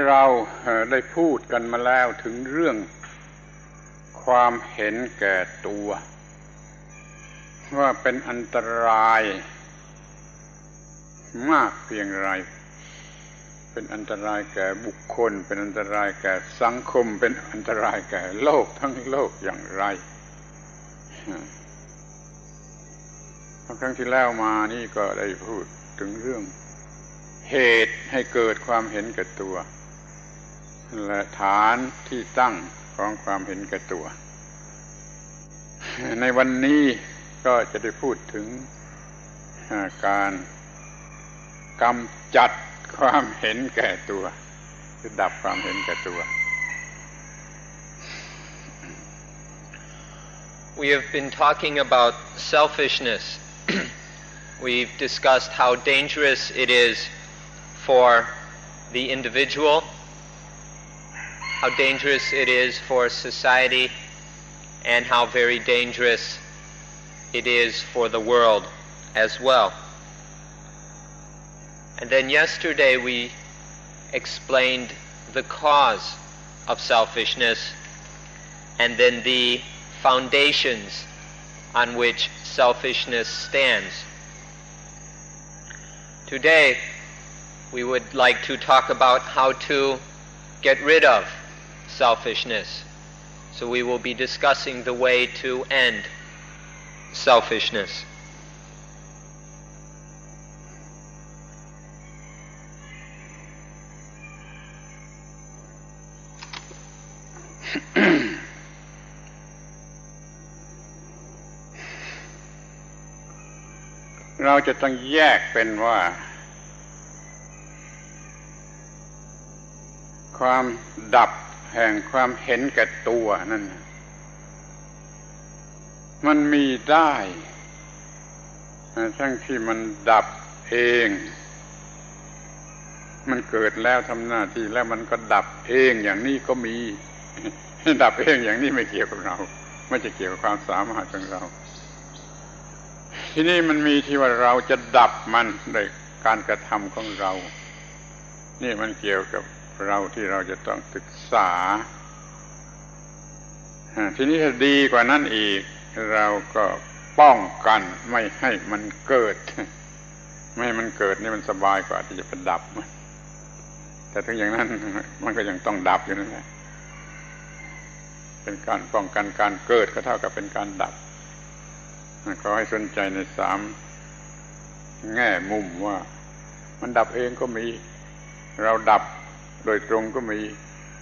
เราได้พูดกันมาแล้วถึงเรื่องความเห็นแก่ตัวว่าเป็นอันตรายมากเพียงไรเป็นอันตรายแก่บุคคลเป็นอันตรายแก่สังคมเป็นอันตรายแก่โลกทั้งโลกอย่างไรครั้งที่แล้วมานี่ก็ได้พูดถึงเรื่องเหตุให้เกิดความเห็นแก่ตัวและฐานที่ตั้งของความเห็นแก่ตัวในวันนี้ก็จะได้พูดถึงการกำจัดความเห็นแก่ตัวคือดับความเห็นแก่ตัว We have been talking about selfishness. We've discussed how dangerous it is for the individual, how dangerous it is for society, and how very dangerous it is for the world as well. And then yesterday we explained the cause of selfishness and then the foundations on which selfishness stands. Today we would like to talk about how to get rid of selfishness. So we will be discussing the way to end selfishness.เราจะต้องแยกเป็นว่าความดับแห่งความเห็นแก่ตัวนั่นมันมีได้ทั้งที่มันดับเองมันเกิดแล้วทำหน้าที่แล้วมันก็ดับเองอย่างนี้ก็มีดับเองอย่างนี้ไม่เกี่ยวกับเราไม่จะเกี่ยวกับความสามารถของเราที่นี่มันมีที่ว่าเราจะดับมันโดยการกระทำของเรานี่มันเกี่ยวกับเราที่เราจะต้องศึกษาทีนี้ถ้าดีกว่านั้นอีกเราก็ป้องกันไม่ให้มันเกิดไม่ให้มันเกิดนี่มันสบายกว่าที่จะไปดับมันแต่ถึงอย่างนั้นมันก็ยังต้องดับอยู่นั่นแหละเป็นการป้องกันการเกิดก็เท่ากับเป็นการดับขอให้สนใจใน3แง่มุมว่ามันดับเองก็มีเราดับโดยตรงก็มี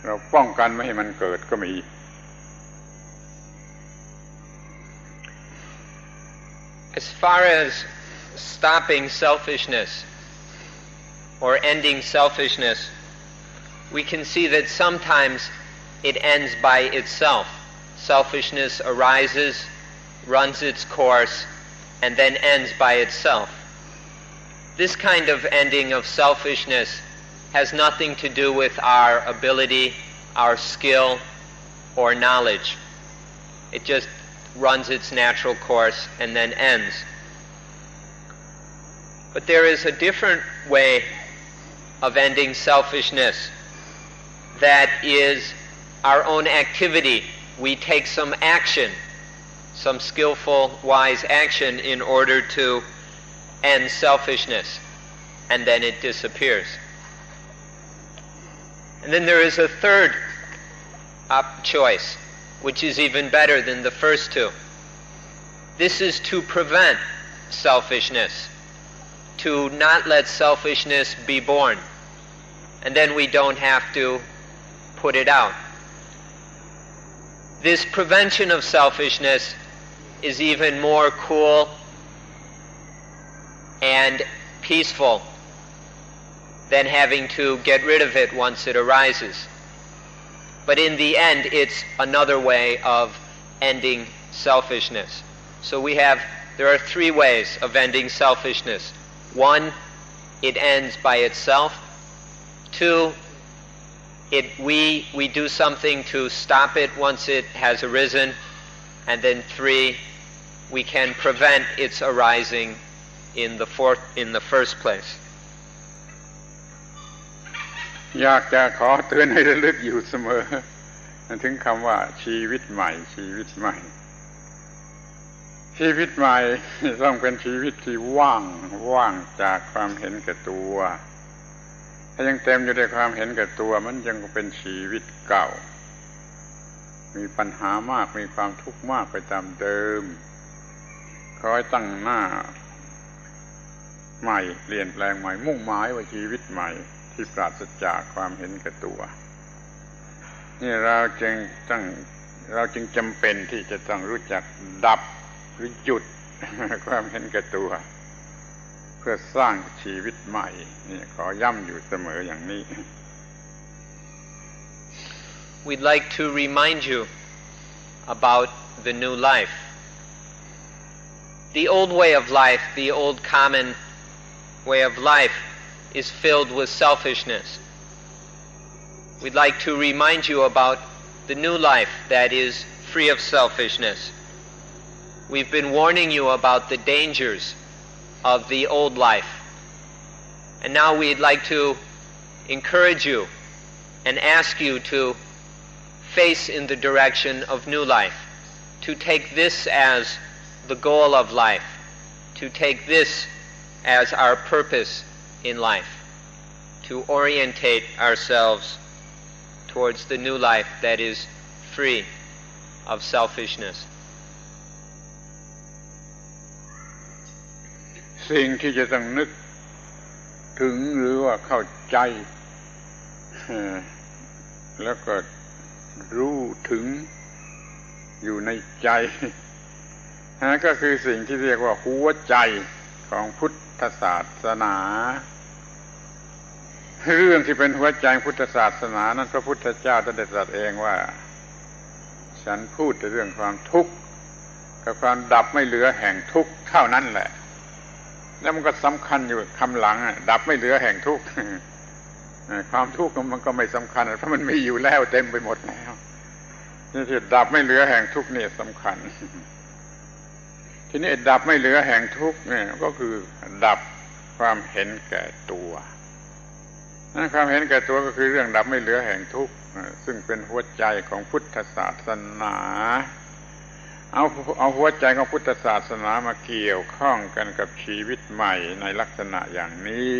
เราป้องกันไม่ให้มันเกิดก็มี As far as stopping selfishness or ending selfishness, we can see that sometimes it ends by itself. Selfishness arises, runs its course, and then ends by itself. This kind of ending of selfishness has nothing to do with our ability, our skill, or knowledge. It just runs its natural course and then ends. But there is a different way of ending selfishness. That is our own activity. We take some action, some skillful, wise action in order to end selfishness, and then it disappears. And then there is a third choice, which is even better than the first two. This is to prevent selfishness, to not let selfishness be born, and then we don't have to put it out. This prevention of selfishness is even more cool and peaceful than having to get rid of it once it arises. But in the end, it's another way of ending selfishness. So there are 3 ways of ending selfishness. 1, it ends by itself. 2, we do something to stop it once it has arisen. And then 3, we can prevent its arising in the first place. อยากจะขอเตือนให้ระลึกอยู่เสมอถึงคำว่าชีวิตใหม่ชีวิตใหม่ชีวิตใหม่ต้องเป็นชีวิตที่ว่างจากความเห็นแก่ตัวถ้ายังเต็มอยู่ด้วยความเห็นแก่ตัวมันยังเป็นชีวิตเก่ามีปัญหามากมีความทุกข์มากไปตามเดิมคอยตั้งหน้าใหม่เปลี่ยนแปลงใหม่มุ่งหมายว่าชีวิตใหม่ที่ปราศจากความเห็นแก่ตัวนี่เราจึงจำเป็นที่จะต้องรู้จักดับหรือหยุดความเห็นแก่ตัวเพื่อสร้างชีวิตใหม่นี่ขอย้ำอยู่เสมออย่างนี้ We'd like to remind you about the new life. The old way of life, the old common way of life, is filled with selfishness. We'd like to remind you about the new life that is free of selfishness. We've been warning you about the dangers of the old life. And now we'd like to encourage you and ask you to face in the direction of new life, to take this as the goal of life, to take this as our purpose in life, to orientate ourselves towards the new life that is free of selfishness. สิ่งที่จะต้องนึกถึงหรือว่าเข้าใจแล้วก็รู้ถึงอยู่ในใจก็คือสิ่งที่เรียกว่าหัวใจของพุทธศาสนาเรื่องที่เป็นหัวใจพุทธศาสนานั้นพระพุทธเจ้าตรัสเองว่าฉันพูดแต่เรื่องความทุกข์กับความดับไม่เหลือแห่งทุกข์เท่านั้นแหละแล้วมันก็สำคัญอยู่คำหลังดับไม่เหลือแห่งทุกข์ความทุกข์มันก็ไม่สำคัญเพราะมันมีอยู่แล้วเต็มไปหมดแล้วนี่ที่ดับไม่เหลือแห่งทุกข์นี่สำคัญทีนี้ดับไม่เหลือแห่งทุกข์เนี่ยก็คือดับความเห็นแก่ตัวนั่นความเห็นแก่ตัวก็คือเรื่องดับไม่เหลือแห่งทุกข์ซึ่งเป็นหัวใจของพุทธศาสนาเอาหัวใจของพุทธศาสนามาเกี่ยวข้องกันกับชีวิตใหม่ในลักษณะอย่างนี้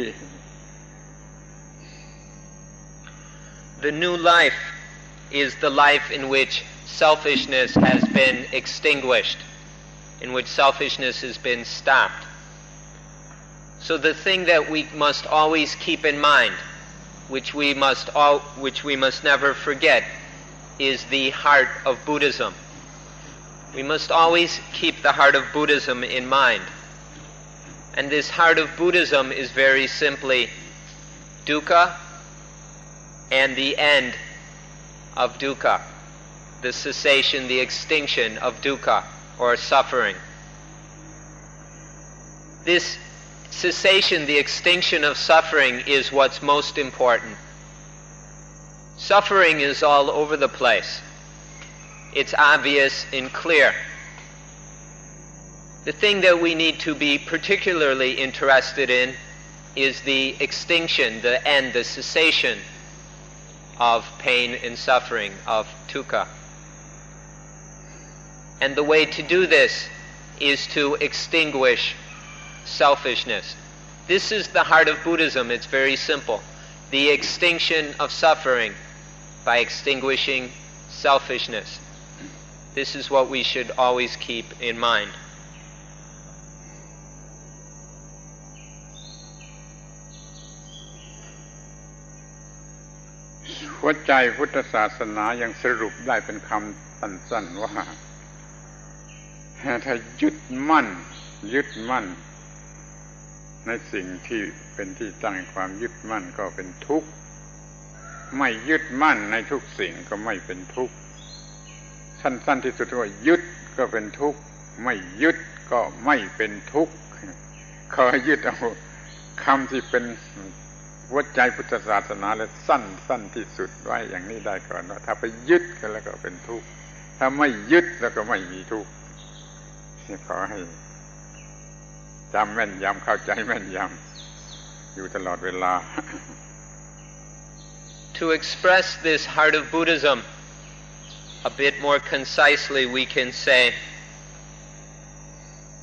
The new life is the life in which selfishness has been extinguished, in which selfishness has been stopped. So the thing that we must always keep in mind, which we must never forget, is the heart of Buddhism. We must always keep the heart of Buddhism in mind. And this heart of Buddhism is very simply dukkha and the end of dukkha, the cessation, the extinction of dukkha, or suffering. This cessation, the extinction of suffering, is what's most important. Suffering is all over the place. It's obvious and clear. The thing that we need to be particularly interested in is the extinction, the end, the cessation of pain and suffering, of dukkha. And the way to do this is to extinguish selfishness. This is the heart of Buddhism. It's very simple. The extinction of suffering by extinguishing selfishness. This is what we should always keep in mind. หัวใจพุทธศาสนายังสรุปได้เป็นคำสั้นๆว่าถ้ายึดมั่นในสิ่งที่เป็นที่ตั้งแห่งความยึดมั่นก็เป็นทุกข์ไม่ยึดมั่นในทุกสิ่งก็ไม่เป็นทุกข์สั้นๆที่สุดว่ายึดก็เป็นทุกข์ไม่ยึดก็ไม่เป็นทุกข์ขอยึดเอาคำที่เป็นหัวใจพุทธศาสนาและสั้นที่สุดไว้อย่างนี้ได้ก่อนว่าถ้าไปยึดกันแล้วก็เป็นทุกข์ถ้าไม่ยึดแล้วก็ไม่มีทุกข์ขอให้จำแม่นยำเข้าใจแม่นยำอยู่ตลอดเวลา To express this heart of Buddhism a bit more concisely, we can say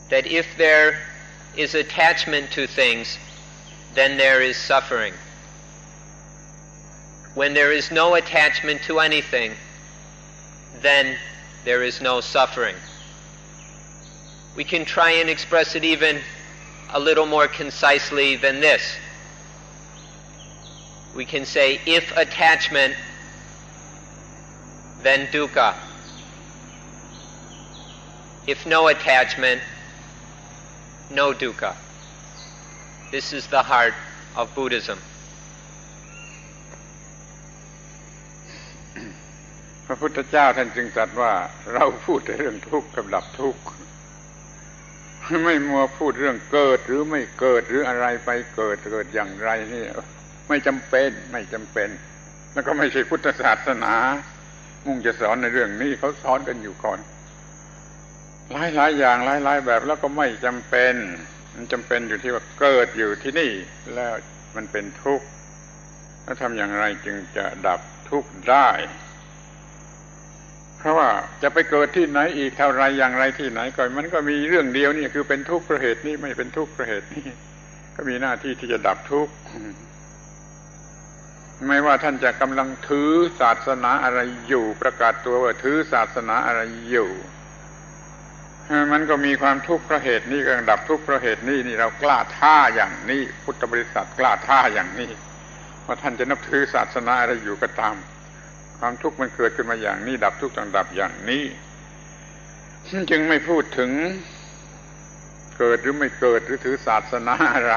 that if there is attachment to things, then there is suffering. When there is no attachment to anything, then there is no suffering. We can try and express it even a little more concisely than this. We can say, if attachment, then dukkha. If no attachment, no dukkha. This is the heart of Buddhism. พระพุทธเจ้าท่านจึงตรัสว่าเราพูดแต่เรื่องทุกข์กับดับทุกข์ไม่มัวพูดเรื่องเกิดหรือไม่เกิดหรืออะไรไปเกิดอย่างไรนี่ไม่จำเป็นแล้วก็ไม่ใช่พุทธศาสนามุ่งจะสอนในเรื่องนี้เขาสอนกันอยู่ก่อนหลายอย่างหลายแบบแล้วก็ไม่จำเป็นมันจำเป็นอยู่ที่ว่าเกิดอยู่ที่นี่แล้วมันเป็นทุกข์แล้วทำอย่างไรจึงจะดับทุกข์ได้เพราะว่าจะไปเกิดที่ไหนอีกเท่าไรอย่างไรที่ไหนก็มันก็มีเรื่องเดียวนี่คือเป็นทุกข์เพราะเหตุนี้ไม่เป็นทุกข์เพราะเหตุนี้ก็มีหน้าที่ที่จะดับทุกข์ไม่ว่าท่านจะกำลังถือศาสนาอะไรอยู่ประกาศตัวว่าถือศาสนาอะไรอยู่มันก็มีความทุกข์เพราะเหตุนี้ก็ดับทุกข์เพราะเหตุนี้นี่เรากล้าท่าอย่างนี้พุทธบริษัทกล้าท่าอย่างนี้ว่าท่านจะนับถือศาสนาอะไรอยู่ก็ตามความทุกข์มันเกิดขึ้นมาอย่างนี้ดับทุกข์ต้องดับอย่างนี้จึงไม่พูดถึงเกิดหรือไม่เกิดหรือถือศาสนาอะไร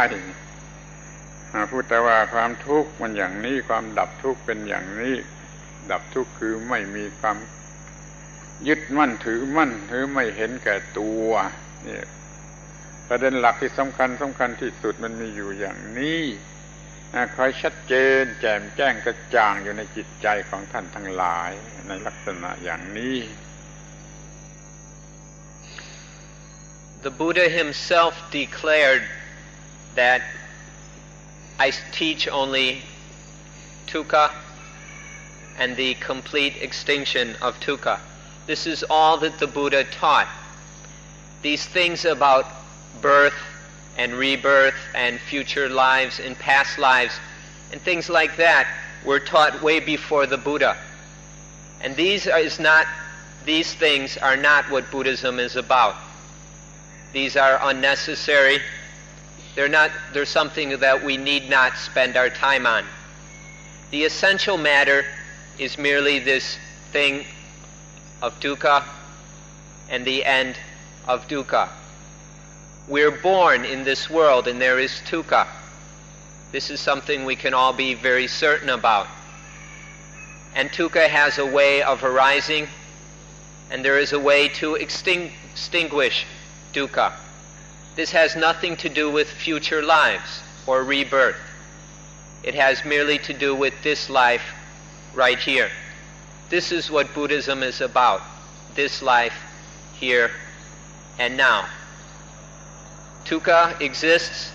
พูดแต่ว่าความทุกข์มันอย่างนี้ความดับทุกข์เป็นอย่างนี้ดับทุกข์คือไม่มีความยึดมั่นถือมั่นหรือไม่เห็นแก่ตัวนี่ประเด็นหลักที่สำคัญที่สุดมันมีอยู่อย่างนี้คอยชัดเจนแจ่มแจ้งกระจ่างอยู่ในจิตใจของท่านทั้งหลายในลักษณะอย่างนี้ The Buddha himself declared that I teach only dukkha and the complete extinction of dukkha. This is all that the Buddha taught. These things about birth and rebirth and future lives and past lives and things like that were taught way before the Buddha. And these things are not what Buddhism is about. These are unnecessary. They're something that we need not spend our time on. The essential matter is merely this thing of dukkha and the end of dukkha. We're born in this world and there is dukkha. This is something we can all be very certain about. And dukkha has a way of arising, and there is a way to extinguish dukkha. This has nothing to do with future lives or rebirth. It has merely to do with this life right here. This is what Buddhism is about, this life here and now. Dukkha exists,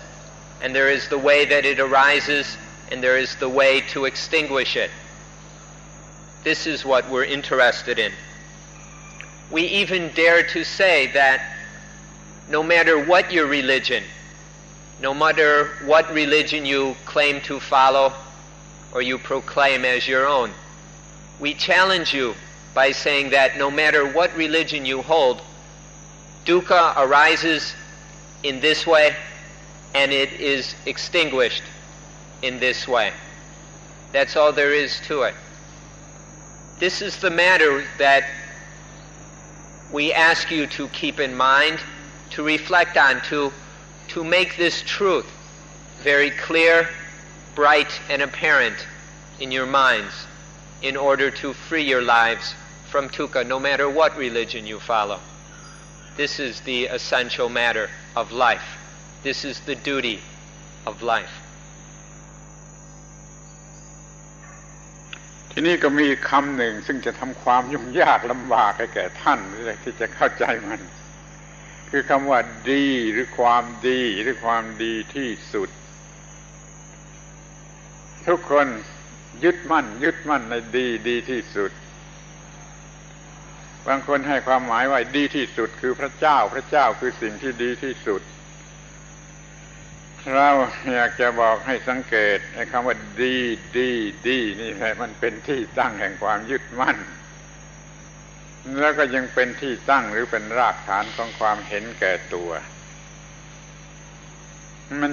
and there is the way that it arises, and there is the way to extinguish it. This is what we're interested in. We even dare to say that no matter what your religion, no matter what religion you claim to follow or you proclaim as your own, we challenge you by saying that no matter what religion you hold, dukkha arises in this way and it is extinguished in this way. That's all there is to it. This is the matter that we ask you to keep in mind, to reflect on, to make this truth very clear, bright, and apparent in your minds in order to free your lives from dukkha, no matter what religion you follow. This is the essential matter of life. This is the duty of life. ทีนี้ก็มีคำหนึ่งซึ่งจะทำความยุ่งยากลำบากให้แก่ท่านที่จะเข้าใจมันคือคำว่าดีหรือความดีหรือความดีที่สุดทุกคน ยึดมั่นในดีที่สุดบางคนให้ความหมายว่าดีที่สุดคือพระเจ้าคือสิ่งที่ดีที่สุดเราอยากจะบอกให้สังเกตไอ้คำว่าดีนี่แหละมันเป็นที่ตั้งแห่งความยึดมั่นแล้วก็ยังเป็นที่ตั้งหรือเป็นรากฐานของความเห็นแก่ตัว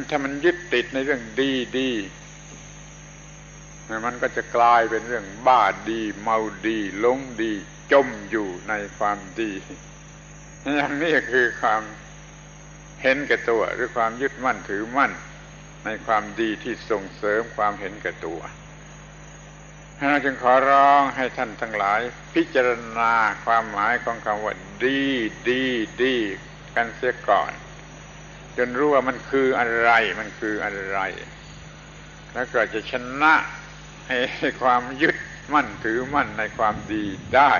ถ้ามันยึดติดในเรื่องดีมันก็จะกลายเป็นเรื่องบ้าดีเมาดีหลงดีจมอยู่ในความดีอย่างนี้คือความเห็นแก่ตัวหรือความยึดมั่นถือมั่นในความดีที่ส่งเสริมความเห็นแก่ตัวเราจึงขอร้องให้ท่านทั้งหลายพิจารณาความหมายของคำว่าดีกันเสียก่อนจนรู้ว่ามันคืออะไรแล้วก็จะชนะให้ความยึดมั่นถือมั่นในความดีได้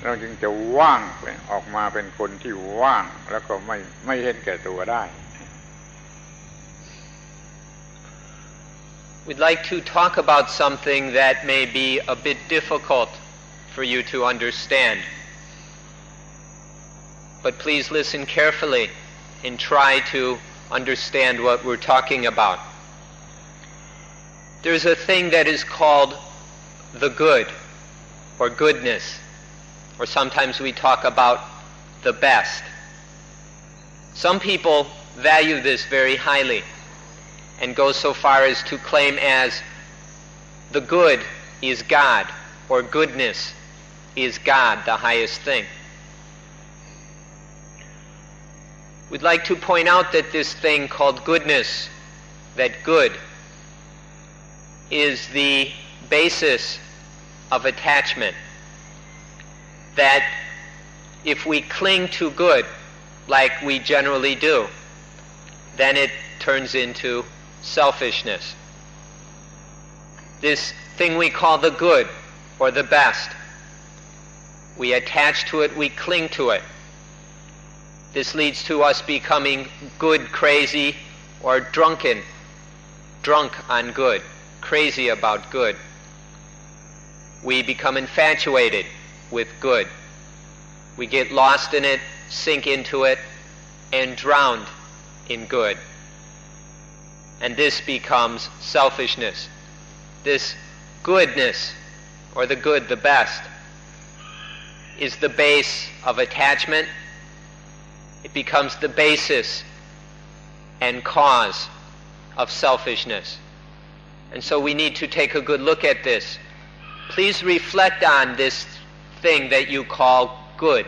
เราจึงจะว่างออกมาเป็นคนที่ว่างแล้วก็ไม่เห็นแก่ตัวได้ We'd like to talk about something that may be a bit difficult for you to understand. But please listen carefully and try to understand what we're talking about. There's a thing that is called the good or goodness, or sometimes we talk about the best. Some people value this very highly and go so far as to claim as the good is God, or goodness is God, the highest thing. We'd like to point out that this thing called goodness, that good, is the basis of attachment. That if we cling to good, like we generally do, then it turns into selfishness. This thing we call the good or the best, we attach to it, we cling to it. This leads to us becoming good crazy or drunk on good, crazy about good. We become infatuated with good. We get lost in it, sink into it, and drowned in good. And this becomes selfishness. This goodness, or the good, the best, is the base of attachment. It becomes the basis and cause of selfishness. And so we need to take a good look at this. Please reflect on this thing that you call good,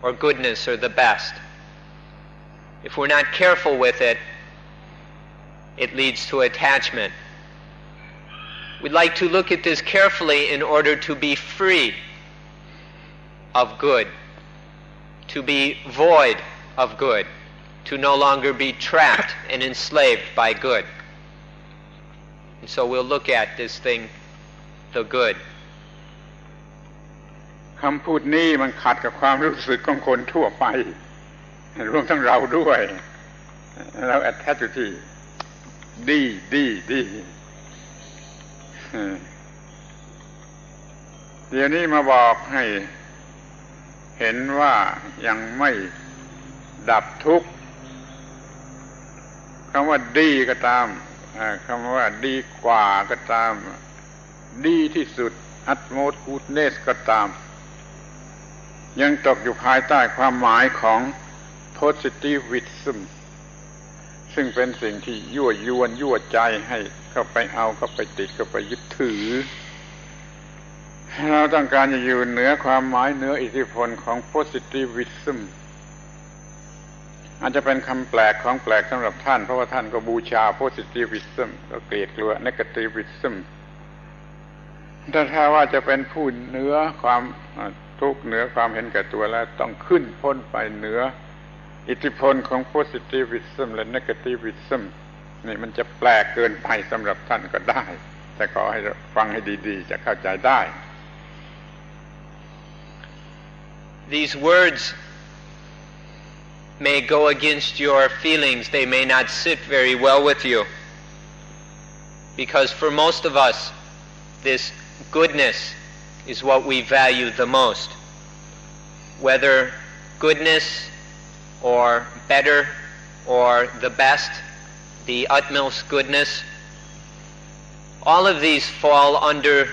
or goodness, or the best. If we're not careful with it, it leads to attachment. We'd like to look at this carefully in order to be free of good, to be void of good, to no longer be trapped and enslaved by good. And so we'll look at this thing, the good. คำพูดนี้มันขัดกับความรู้สึกของคนทั่วไปรวมทั้งเราด้วยเราแอดแทชอยู่ที่ดีเดี๋ยวนี้มาบอกให้เห็นว่ายังไม่ดับทุกข์คำว่าดีก็ตามคำว่าดีกว่าก็ตามดีที่สุด utmost goodness ก็ตามยังตกอยู่ภายใต้ความหมายของ positivism ซึ่งเป็นสิ่งที่ยั่วยวนยั่วใจให้เข้าไปเอาเข้าไปติดเข้าไปยึดถือเราต้องการจะอยู่เหนือความหมายเหนืออิทธิพลของ positivism อาจจะเป็นคำแปลกของแปลกสำหรับท่านเพราะว่าท่านก็บูชา positivism ก็เกลียดกลัว negativism แต่ถ้าว่าจะเป็นผู้เหนือความทุกข์เหนือความเห็นแก่ตัวแล้วต้องขึ้นพ้นไปเหนืออิทธิพลของ positivism และ negativism นี่มันจะแปลกเกินไปสำหรับท่านก็ได้แต่ขอให้ฟังให้ดีๆจะเข้าใจได้ These words may go against your feelings. They may not sit very well with you. because for most of us, this goodness is what we value the most. Whether goodness or better or the best, the utmost goodness, all of these fall under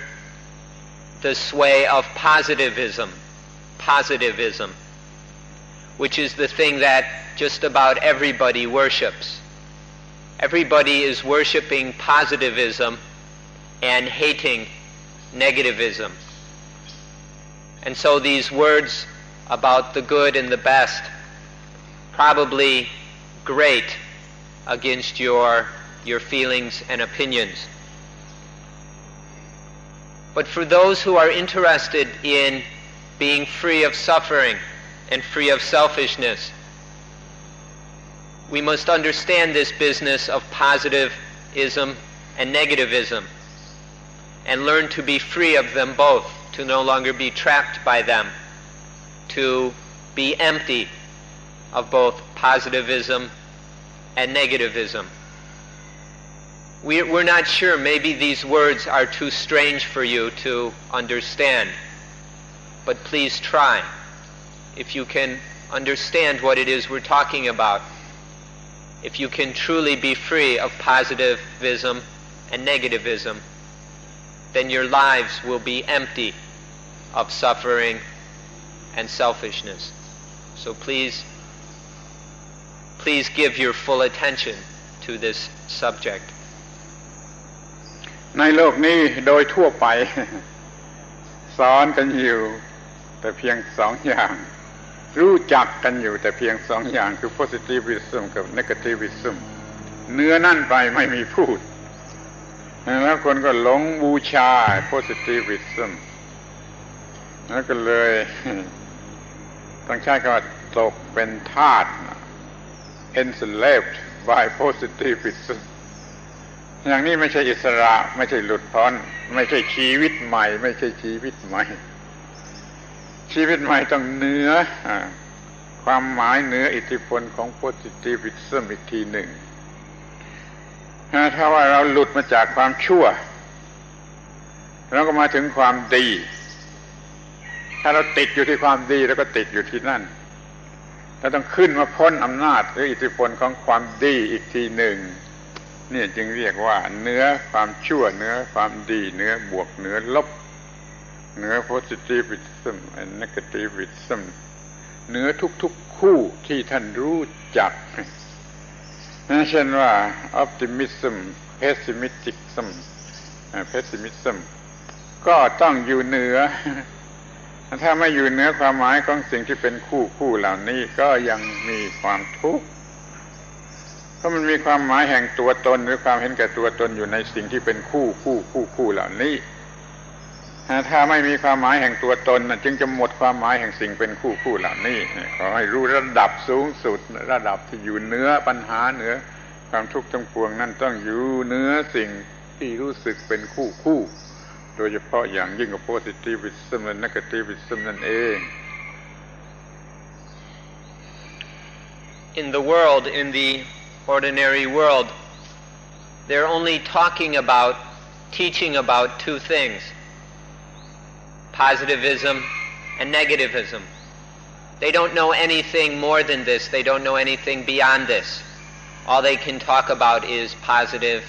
the sway of positivism, which is the thing that just about everybody worships. Everybody is worshiping positivism and hating negativism. And so these words about the good and the best probably grate against your feelings and opinions. But for those who are interested in being free of suffering and free of selfishness, we must understand this business of positivism and negativism and learn to be free of them both, to no longer be trapped by them, to be empty of both positivism and negativism. We're not sure, maybe these words are too strange for you to understand, but please try. If you can understand what it is we're talking about, if you can truly be free of positivism and negativism, then your lives will be empty of suffering and selfishness. So please give your full attention to this subject. ในโลกนี้โดยทั่วไป สอนกันอยู่แต่เพียงสองอย่างรู้จักกันอยู่แต่เพียงสองอย่างคือ positivism กับ negativism เนื้อนั่นไปไม่มีพูดแล้วคนก็หลงบูชา positivism แล้วก็เลย ต้องใช้คำว่าตกเป็นทาส enslaved by positivism อย่างนี้ไม่ใช่อิสระไม่ใช่หลุดพ้นไม่ใช่ชีวิตใหม่ไม่ใช่ชีวิตใหม่ชีวิตใหม่ต้องเหนือความหมายเหนืออิทธิพลของ positivism อีกทีหนึ่งถ้าว่าเราหลุดมาจากความชั่วเราก็มาถึงความดีถ้าเราติดอยู่ที่ความดีเราก็ติดอยู่ที่นั่นเราต้องขึ้นมาพ้นอำนาจหรืออิทธิพลของความดีอีกทีหนึ่งนี่จึงเรียกว่าเหนือความชั่วเหนือความดีเหนือบวกเหนือลบเหนือ positivism and negativism เหนือทุกๆคู่ที่ท่านรู้จักเช่นว่า optimism pessimism ก็ต้องอยู่เหนือถ้าไม่อยู่เหนือความหมายของสิ่งที่เป็นคู่เหล่านี้ก็ยังมีความทุกข์เพราะมันมีความหมายแห่งตัวตนหรือความเห็นแก่ตัวตนอยู่ในสิ่งที่เป็นคู่เหล่านี้ถ้าไม่มีความหมายแห่งตัวตนจึงจะหมดความหมายแห่งสิ่งเป็นคู่เหล่านี้ขอให้รู้ระดับสูงสุดระดับที่อยู่เหนือปัญหาเหนือความทุกข์ทั้งปวงนั้นต้องอยู่เหนือสิ่งที่รู้สึกเป็นคู่โดยเฉพาะอย่างยิ่งกับ positivism และ negativism นั่นเอง In the world, in the ordinary world, they're only teaching about two things: positivism and negativism. They don't know anything more than this. They don't know anything beyond this. All they can talk about is positive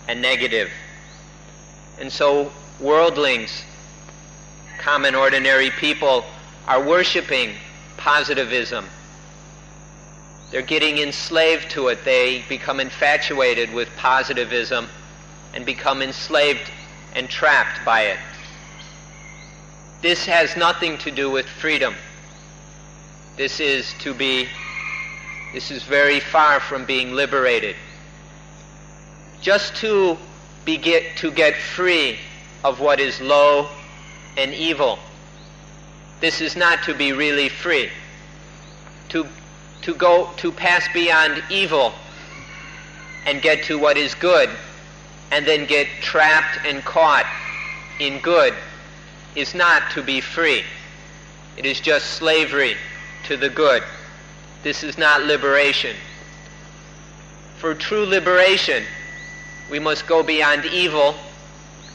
and negative. And so worldlings, common ordinary people, are worshiping positivism. They're getting enslaved to it. They become infatuated with positivism and become enslaved and trapped by it. This has nothing to do with freedom. This is very far from being liberated. Just to get free of what is low and evil. This is not to be really free. To pass beyond evil and get to what is good and then get trapped and caught in good is not to be free. It is just slavery to the good. This is not liberation. For true liberation we must go beyond evil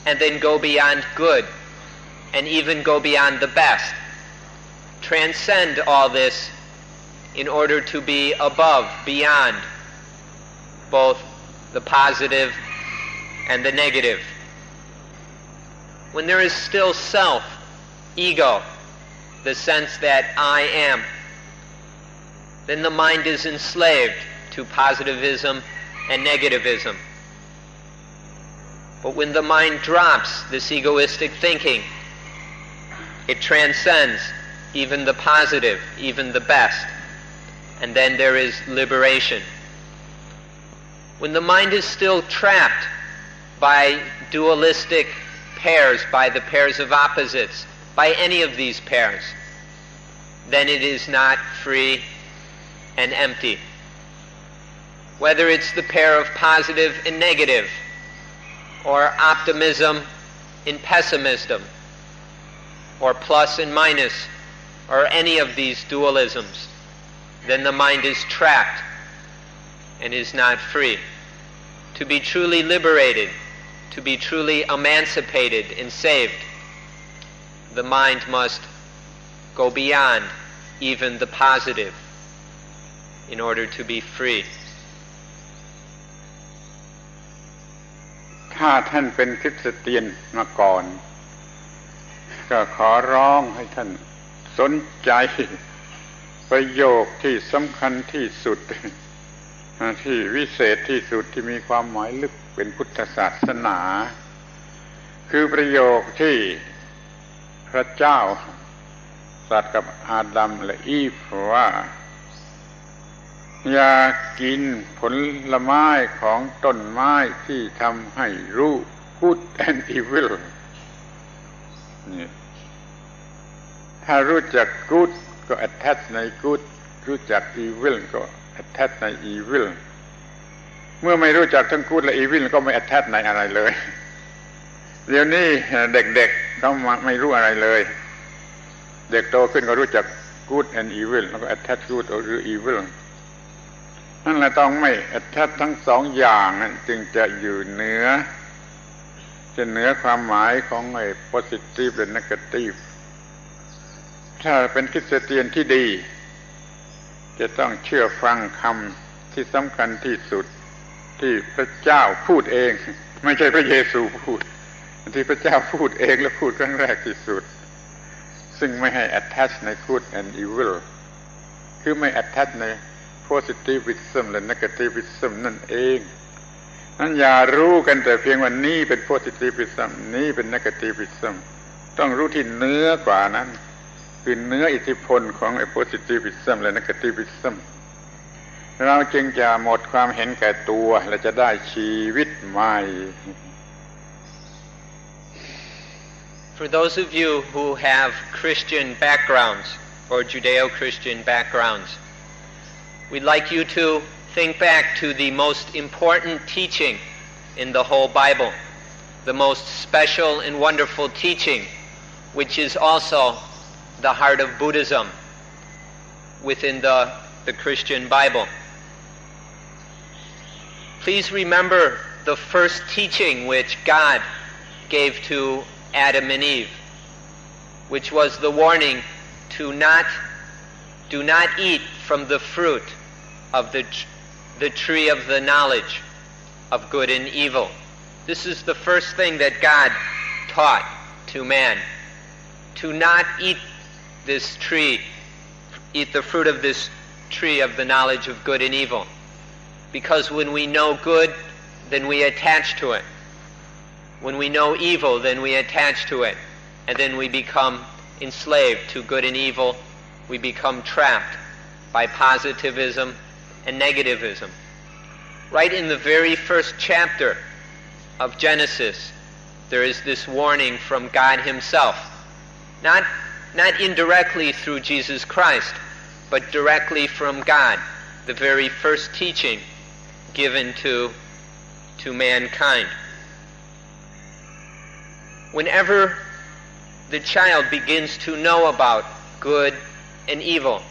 and then go beyond good and even go beyond the best. Transcend all this in order to be above, beyond both the positive and the negative. When there is still self, ego, the sense that I am, then the mind is enslaved to positivism and negativism. But when the mind drops this egoistic thinking, it transcends even the positive, even the best, and then there is liberation. When the mind is still trapped by dualistic pairs, by the pairs of opposites, by any of these pairs, then it is not free and empty. Whether it's the pair of positive and negative, or optimism and pessimism, or plus and minus, or any of these dualisms, then the mind is trapped and is not free. To be truly liberated, to be truly emancipated and saved, the mind must go beyond even the positive in order to be free. ถ้าท่านเป็นคริสเตียนมาก่อนก็ขอร้องให้ท่านสนใจประโยคที่สำคัญที่สุดที่วิเศษที่สุดที่มีความหมายลึกเป็นพุทธศาสนาคือประโยคที่พระเจ้าตรัสกับอาดัมและอีฟว่าอย่ากินผลไม้ของต้นไม้ที่ทำให้รู้ good and evil นี่ถ้ารู้จัก good ก็ attach ใน good รู้จัก evil ก็ attach ใน evil เมื่อไม่รู้จักทั้ง good และ evil ก็ไม่ attach ในอะไรเลยเดี๋ยวนี้เด็กๆเขาไม่รู้อะไรเลยเด็กโตขึ้นก็รู้จัก good and evil แล้วก็ attach good หรือ evil นั่นแหละต้องไม่ attach ทั้งสองอย่างจึงจะอยู่เหนือความหมายของไอ้ positive และ negative ถ้าเป็นคริสเตียนที่ดีจะต้องเชื่อฟังคำที่สำคัญที่สุดที่พระเจ้าพูดเองไม่ใช่พระเยซูพูดที่พระเจ้าพูดเองและพูดครั้งแรกที่สุดซึ่งไม่ให้ attach ใน good and evil คือไม่ attach ใน positivism และ negativism นั่นเองนั้นอย่ารู้กันแต่เพียงว่านี่เป็น positivism นี่เป็น negativism ต้องรู้ที่เนื้อกว่านั้นคือเนื้ออิทธิพลของไอ้ positivism และ negativism เราจึงจะหมดความเห็นแก่ตัวและจะได้ชีวิตใหม่ For those of you who have Christian backgrounds or Judeo-Christian backgrounds, we'd like you to think back to the most important teaching in the whole Bible, the most special and wonderful teaching, which is also the heart of Buddhism within the Christian Bible. Please remember the first teaching which God gave to Adam and Eve, which was the warning to do not eat from the fruit of the tree of the knowledge of good and evil. This is the first thing that God taught to man, to not eat this tree, eat the fruit of this tree of the knowledge of good and evil. Because when we know good, then we attach to it. When we know evil, then we attach to it. And then we become enslaved to good and evil. We become trapped by positivism and negativism. Right in the very first chapter of Genesis, there is this warning from God himself. Not indirectly through Jesus Christ, but directly from God, the very first teaching given to mankind. Whenever the child begins to know about good and evil,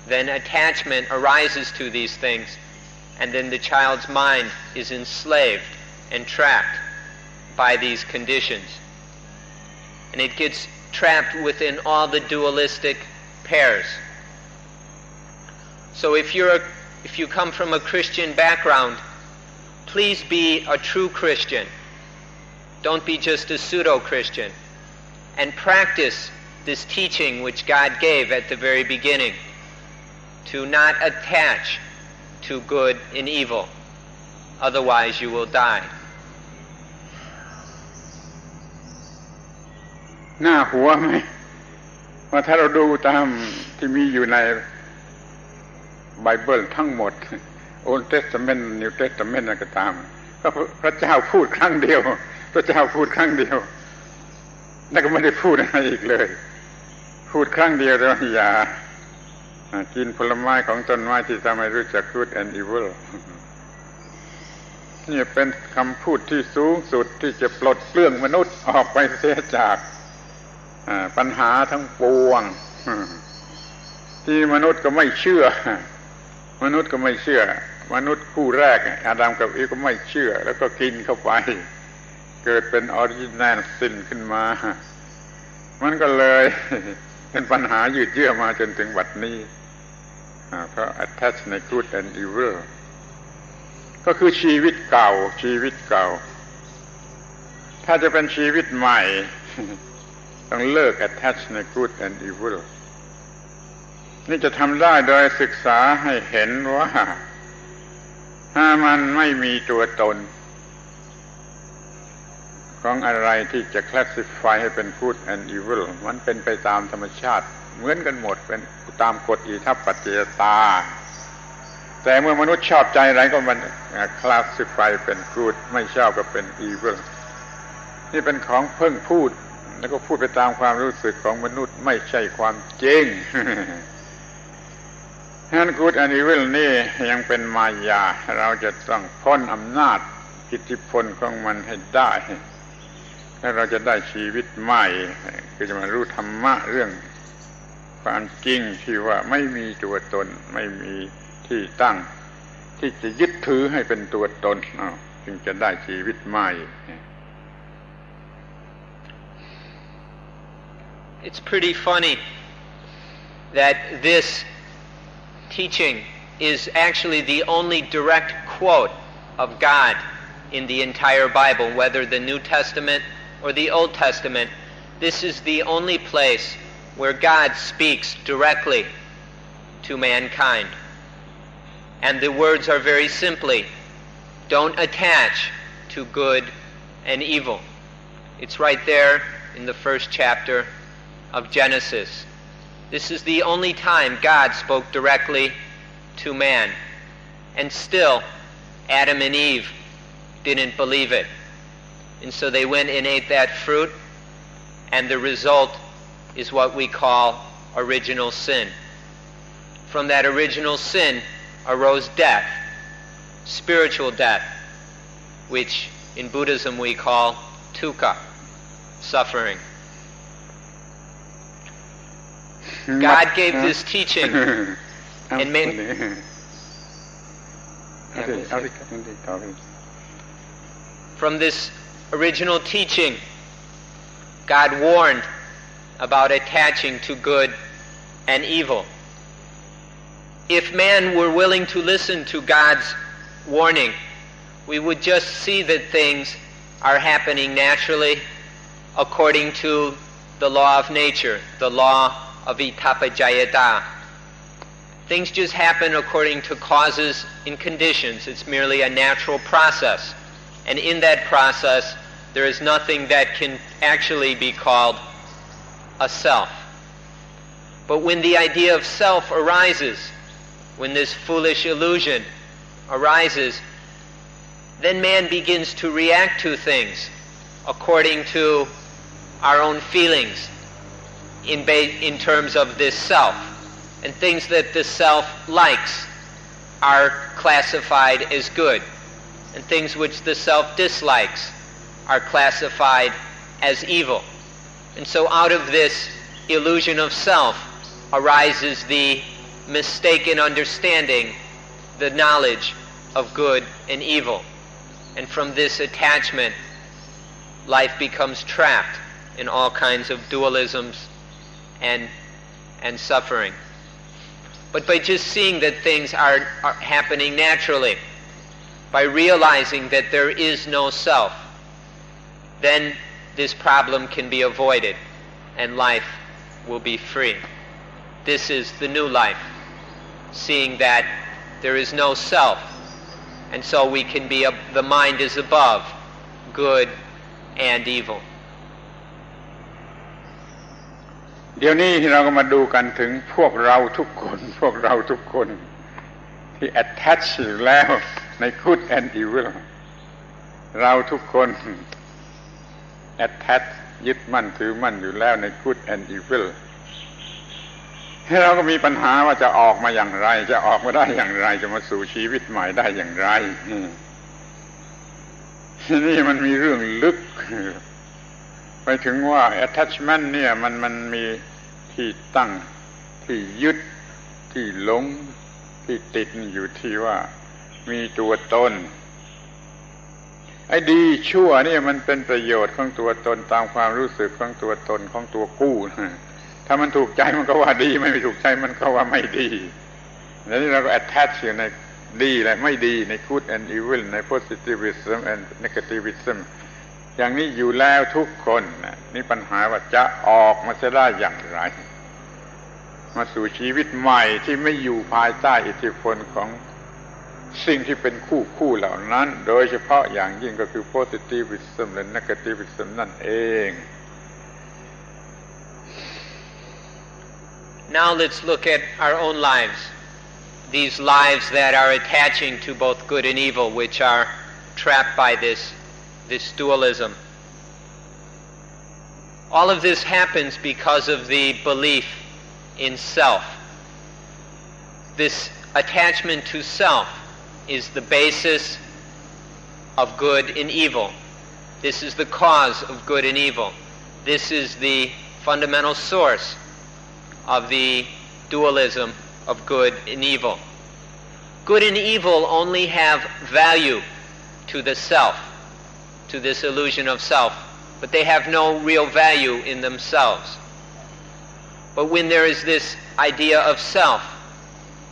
then attachment arises to these things, and then the child's mind is enslaved and trapped by these conditions. And it gets trapped within all the dualistic pairs. So if you come from a Christian background, please be a true Christian. Don't be just a pseudo-Christian. And practice this teaching which God gave at the very beginning, to not attach to good and evil. Otherwise you will die. น่าหัวไหมว่าถ้าเราดูตามที่มีอยู่ในไบเบิลทั้งหมด Old Testament New Testament อะไรก็ตามก็พระเจ้าพูดครั้งเดียวพระเจ้าพูดครั้งเดียวแล้วก็ไม่ได้พูดอะไรอีกเลยพูดครั้งเดียวแล้วอย่ากินผลไม้ของต้นไม้ที่ทำให้รู้จัก good and evil นี่เป็นคำพูดที่สูงสุดที่จะปลดเปลื้องมนุษย์ออกไปเสียจากปัญหาทั้งปวงที่มนุษย์ก็ไม่เชื่อมนุษย์ก็ไม่เชื่อมนุษย์คู่แรกอาดัมกับอีฟก็ไม่เชื่อแล้วก็กินเข้าไปเกิดเป็นออริจินัลซินขึ้นมามันก็เลยเป็นปัญหายืดเยื้อมาจนถึงบัดนี้เพราะ attach ใน good and evil ก็คือชีวิตเก่าถ้าจะเป็นชีวิตใหม่ต้องเลิก attach ใน good and evil นี่จะทำได้โดยศึกษาให้เห็นว่าถ้ามันไม่มีตัวตนของอะไรที่จะ classify ให้เป็น good and evil มันเป็นไปตามธรรมชาติเหมือนกันหมดเป็นตามกฎอิทัปปัจจยตาแต่เมื่อมนุษย์ชอบใจอะไรก็มัน classify เป็น good ไม่ชอบก็เป็น evil นี่เป็นของเพิ่งพูดแล้วก็พูดไปตามความรู้สึกของมนุษย์ไม่ใช่ความจริงงั้น good and evil นี่ยังเป็นมายาเราจะต้องพ้นอำนาจอิทธิพลของมันให้ได้แล้วเราจะได้ชีวิตใหม่คือจะมารู้ธรรมะเรื่องความจริงที่ว่าไม่มีตัวตนไม่มีที่ตั้งที่จะยึดถือให้เป็นตัวตนจึงจะได้ชีวิตใหม่ It's pretty funny that this teaching is actually the only direct quote of God in the entire Bible, whether the New Testament or the Old Testament. This is the only place where God speaks directly to mankind. And the words are very simply, don't attach to good and evil. It's right there in the first chapter of Genesis. This is the only time God spoke directly to man. And still, Adam and Eve didn't believe it. And so they went and ate that fruit, and the result is what we call original sin. From that original sin arose death, spiritual death, which in Buddhism we call dukkha, suffering. God gave this teaching and made from this original teaching, God warned about attaching to good and evil. If man were willing to listen to God's warning, we would just see that things are happening naturally according to the law of nature, the law of itapajayata. Things just happen according to causes and conditions. It's merely a natural process. And in that process, there is nothing that can actually be called a self. But when the idea of self arises, when this foolish illusion arises, then man begins to react to things according to our own feelings in terms of this self. And things that the self likes are classified as good. And things which the self dislikes are classified as evil. And so out of this illusion of self arises the mistaken understanding, the knowledge of good and evil. And from this attachment, life becomes trapped in all kinds of dualisms and suffering. But by just seeing that things are happening naturally, by realizing that there is no self, then this problem can be avoided and life will be free. This is the new life, seeing that there is no self, and so we can be the mind is above good and evil. เดี๋ยวนี้เราก็มาดูกันถึงพวกเราทุกคนที่ attach อยู่แล้วใน good and evil เราทุกคน attach ยึดมั่นถือมั่นอยู่แล้วใน good and evil เราก็มีปัญหาว่าจะออกมาอย่างไรจะออกมาได้อย่างไรจะมาสู่ชีวิตใหม่ได้อย่างไรนี่มันมีเรื่องลึกไปถึงว่า attachment เนี่ยมันมีที่ตั้งที่ยึดที่หลงที่ติดอยู่ที่ว่ามีตัวตนไอ้ดีชั่วนี่มันเป็นประโยชน์ของตัวตนตามความรู้สึกของตัวตนของตัวกู้ถ้ามันถูกใจมันก็ว่าดีไม่ถูกใจมันก็ว่าไม่ดีแล้วนี่เราก็ attach อยู่ในดีและไม่ดีใน good and evil ใน positivism and negativism อย่างนี้อยู่แล้วทุกคนนี่ปัญหาว่าจะออกมาจะได้อย่างไรมาสู่ชีวิตใหม่ที่ไม่อยู่ภายใต้อิทธิพลของสิ่งที่เป็นคู่เหล่านั้นโดยเฉพาะอย่างยิ่งก็คือ positivism และ negativism นั่นเอง Now let's look at our own lives. These lives that are attaching to both good and evil, which are trapped by this dualism. All of this happens because of the belief in self. This attachment to self is the basis of good and evil. This is the cause of good and evil. This is the fundamental source of the dualism of good and evil. Good and evil only have value to the self, to this illusion of self, but they have no real value in themselves. But when there is this idea of self,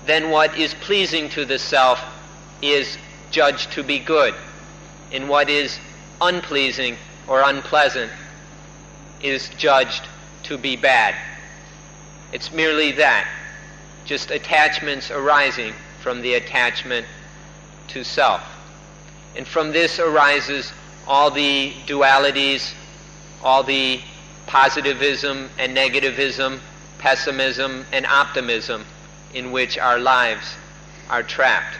then what is pleasing to the self is judged to be good, and what is unpleasing or unpleasant is judged to be bad. It's merely that, just attachments arising from the attachment to self. And from this arises all the dualities, all the positivism and negativism, pessimism and optimism in which our lives are trapped.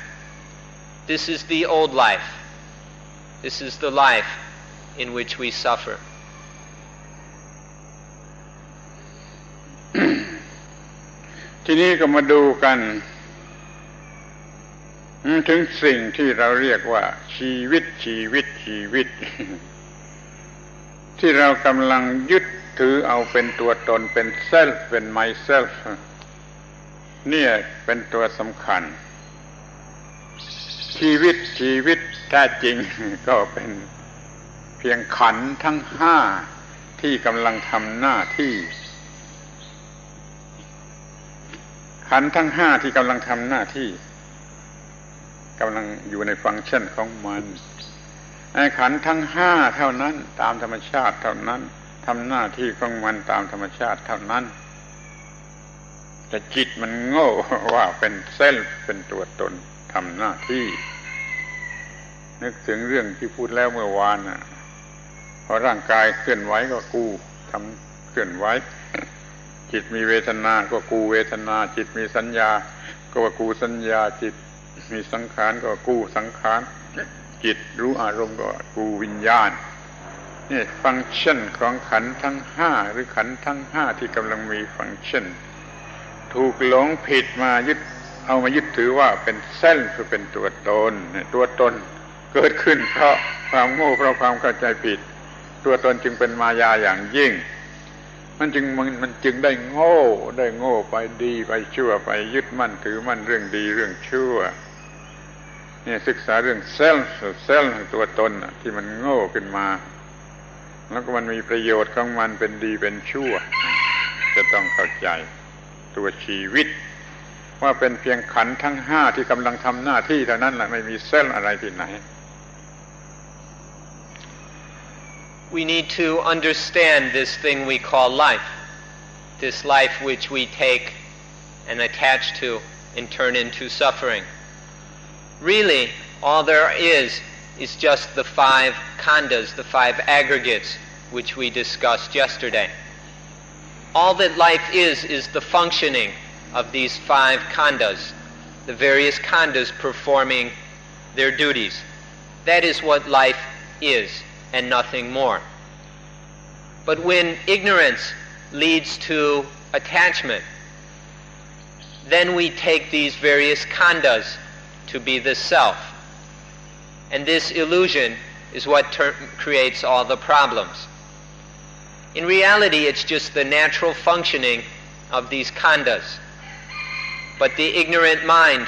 This is the old life. This is the life in which we suffer. ทีนี้ก็มาดูกันถึงสิ่งที่เราเรียกว่าชีวิตที่เรากำลังยึดถือเอาเป็นตัวตนเป็น self เป็น myself เนี่ยเป็นตัวสำคัญชีวิตแท้จริงก็เป็นเพียงขันธ์ทั้งห้าที่กำลังทำหน้าที่ขันธ์ทั้งห้าที่กำลังทำหน้าที่กำลังอยู่ในฟังก์ชันของมันไอ้ขันธ์ทั้งห้าเท่านั้นตามธรรมชาติเท่านั้นทำหน้าที่ของมันตามธรรมชาติเท่านั้นแต่จิตมันโง่ว่าเป็นเซลฟ์เป็นตัวตนทำหน้าที่นึกถึงเรื่องที่พูดแล้วเมื่อวานพอร่างกายเคลื่อนไหวก็กูทำเคลื่อนไหวจิตมีเวทนาก็กูเวทนาจิตมีสัญญาก็ว่ากูสัญญาจิตมีสังขารก็กูสังขารจิตรู้อารมณ์ก็กูวิญญาณนี่ฟังก์ชันของขันธ์ทั้งห้าหรือขันธ์ทั้งห้าที่กำลังมีฟังก์ชันถูกหลงผิดมาเอามายึดถือว่าเป็นเส้นคือเป็นตัวตนเกิดขึ้นเพราะความโง่เพราะความเข้าใจผิดตัวตนจึงเป็นมายาอย่างยิ่งมันจึงได้โง่ไปดีไปชั่วไปยึดมั่นถือมั่นเรื่องดีเรื่องชั่ว เนี่ยศึกษาเรื่องเซลล์ตัวตนที่มันโง่ขึ้นมาแล้วก็มันมีประโยชน์ของมันเป็นดีเป็นชั่วจะต้องเข้าใจตัวชีวิตว่าเป็นเพียงขันธ์ทั้งห้าที่กำลังทำหน้าที่เท่านั้นแหละไม่มีเซลล์อะไรที่ไหน We need to understand this thing we call life, this life which we take and attach to and turn into suffering. Really, all there is just the five khandhas, the five aggregates which we discussed yesterday. All that life is the functioning of these five khandhas, the various khandhas performing their duties. That is what life is, and nothing more. But when ignorance leads to attachment, then we take these various khandhas to be the self. And this illusion is what creates all the problems. In reality, it's just the natural functioning of these khandhas. But the ignorant mind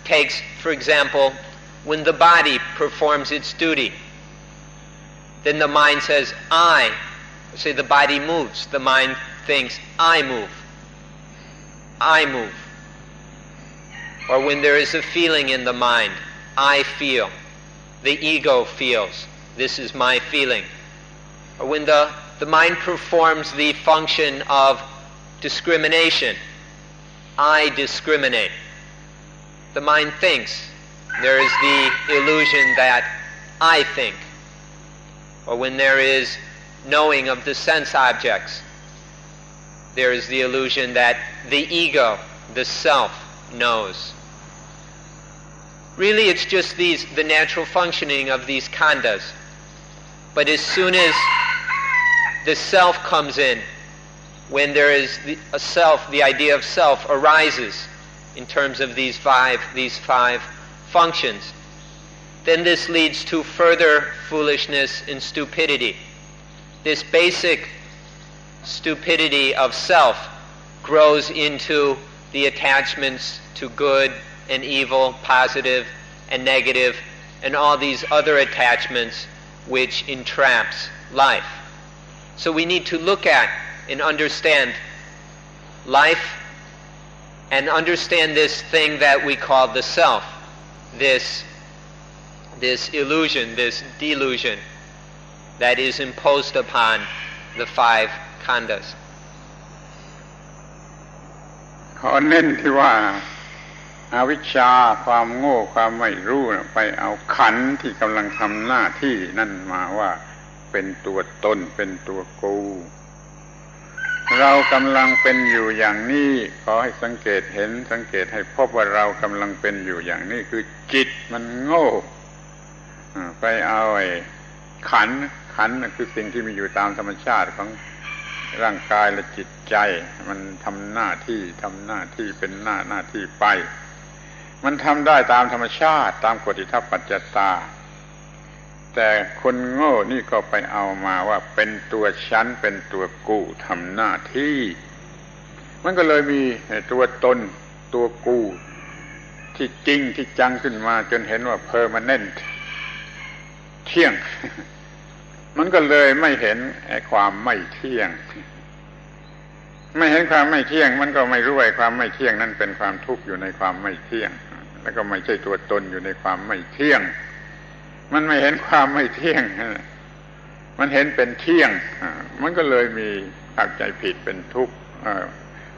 takes, for example, when the body performs its duty, then the mind says, I. Say the body moves, the mind thinks, I move. I move. Or when there is a feeling in the mind, I feel. The ego feels, this is my feeling. Or when the mind performs the function of discrimination, I discriminate. The mind thinks, there is the illusion that I think. Or when there is knowing of the sense objects, there is the illusion that the ego, the self, knows. Really, it's just the natural functioning of these khandhas. But as soon as the self comes in, when there is a self, the idea of self arises in terms of these five functions, then this leads to further foolishness and stupidity. This basic stupidity of self grows into the attachments to good and evil, positive and negative, and all these other attachments which entraps life. So we need to look at and understand life and understand this thing that we call the self, this illusion, this delusion that is imposed upon the five khandhas. ขอเน้นที่ว่าอาวิชชาความโง่ความไม่รู้ไปเอาขันธ์ที่กำลังทำหน้าที่นั่นมาว่าเป็นตัวตนเป็นตัวกูเรากำลังเป็นอยู่อย่างนี้ขอให้สังเกตเห็นสังเกตให้พบว่าเรากำลังเป็นอยู่อย่างนี้คือจิตมันโง่ไปเอาไอ้ขันธ์คือสิ่งที่มีอยู่ตามธรรมชาติของร่างกายและจิตใจมันทำหน้าที่เป็นหน้าที่ไปมันทำได้ตามธรรมชาติตามกฎอิทัปปัจจตาแต่คนโง่นี่ก็ไปเอามาว่าเป็นตัวฉันเป็นตัวกูทำหน้าที่มันก็เลยมีตัวตนตัวกูที่จริงที่จังขึ้นมาจนเห็นว่า permanent เที่ยงมันก็เลยไม่เห็นไอ้ความไม่เที่ยงไม่เห็นความไม่เที่ยงมันก็ไม่รู้ว่าความไม่เที่ยงนั้นเป็นความทุกข์อยู่ในความไม่เที่ยงแล้วก็ไม่ใช่ตัวตนอยู่ในความไม่เที่ยงมันไม่เห็นความไม่เที่ยงมันเห็นเป็นเที่ยงมันก็เลยมีเข้าใจผิดเป็นทุกข์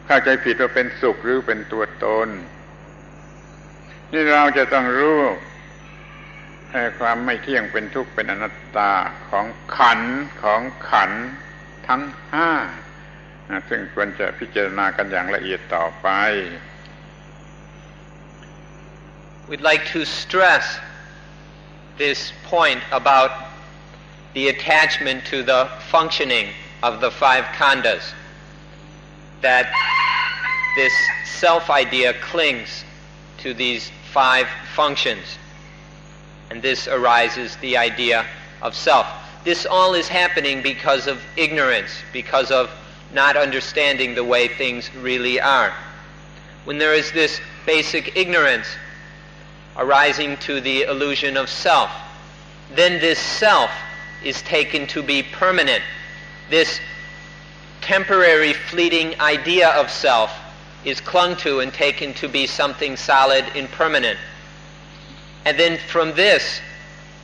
เข้าใจผิดว่าเป็นสุขหรือเป็นตัวตนนี่เราจะต้องรู้ความไม่เที่ยงเป็นทุกข์เป็นอนัตตาของขันธ์ทั้งห้าซึ่งควรจะพิจารณากันอย่างละเอียดต่อไป We'd like to stress this point about the attachment to the functioning of the five khandhas, that this self-idea clings to these five functions, and this arises the idea of self. This all is happening because of ignorance, because of not understanding the way things really are. When there is this basic ignorance, arising to the illusion of self. Then this self is taken to be permanent. This temporary fleeting idea of self is clung to and taken to be something solid and permanent. And then from this,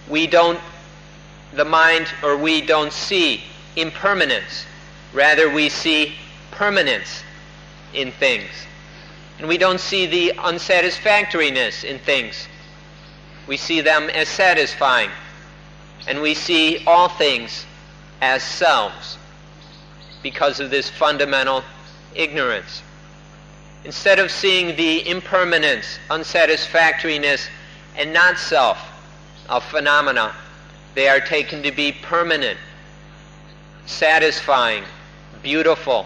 we don't see impermanence. Rather, we see permanence in things. And we don't see the unsatisfactoriness in things. We see them as satisfying. And we see all things as selves because of this fundamental ignorance. Instead of seeing the impermanence, unsatisfactoriness, and not self of phenomena, they are taken to be permanent, satisfying, beautiful,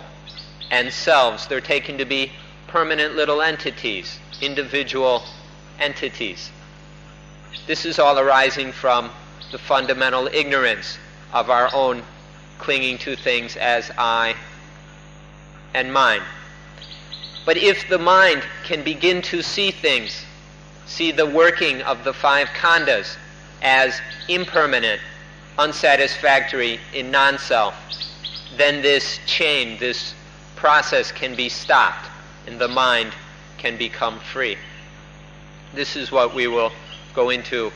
and selves. They're taken to be permanent little entities, individual entities. This is all arising from the fundamental ignorance of our own clinging to things as I and mine. But if the mind can begin to see things, see the working of the five khandhas as impermanent, unsatisfactory in non-self, then this chain, this process can be stopped and the mind can become free. This is what we will go into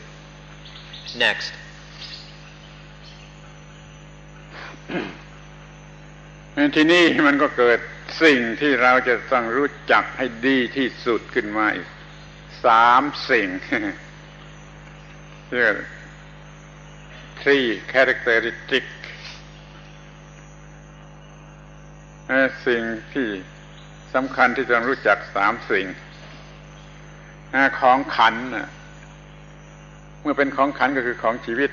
next. ทีนี้มันก็เกิดสิ่งที่เราจะต้องรู้จักให้ดีที่สุดขึ้นมาอีก3 สิ่ง เรียก three characteristic สิ่งที่สำคัญที่ต้องรู้จัก3 สิ่งของขันธ์เมื่อเป็นของขันธ์ก็คือของชีวิต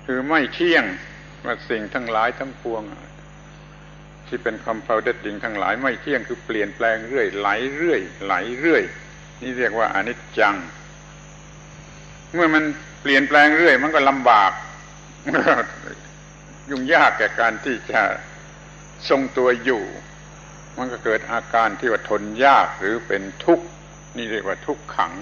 คือไม่เที่ยงว่าสิ่งทั้งหลายทั้งปวงที่เป็น compounded สิ่งทั้งหลายไม่เที่ยงคือเปลี่ยนแปลงเรื่อยไหลเรื่อยไหลเรื่อยนี่เรียกว่าอนิจจังเมื่อมันเปลี่ยนแปลงเรื่อยมันก็ลำบาก ยุ่งยากแก่การที่จะทรงตัวอยู่มันก็เกิดอาการที่ว่าทนยากหรือเป็นทุกข์นี่เรียกว่าทุกขัง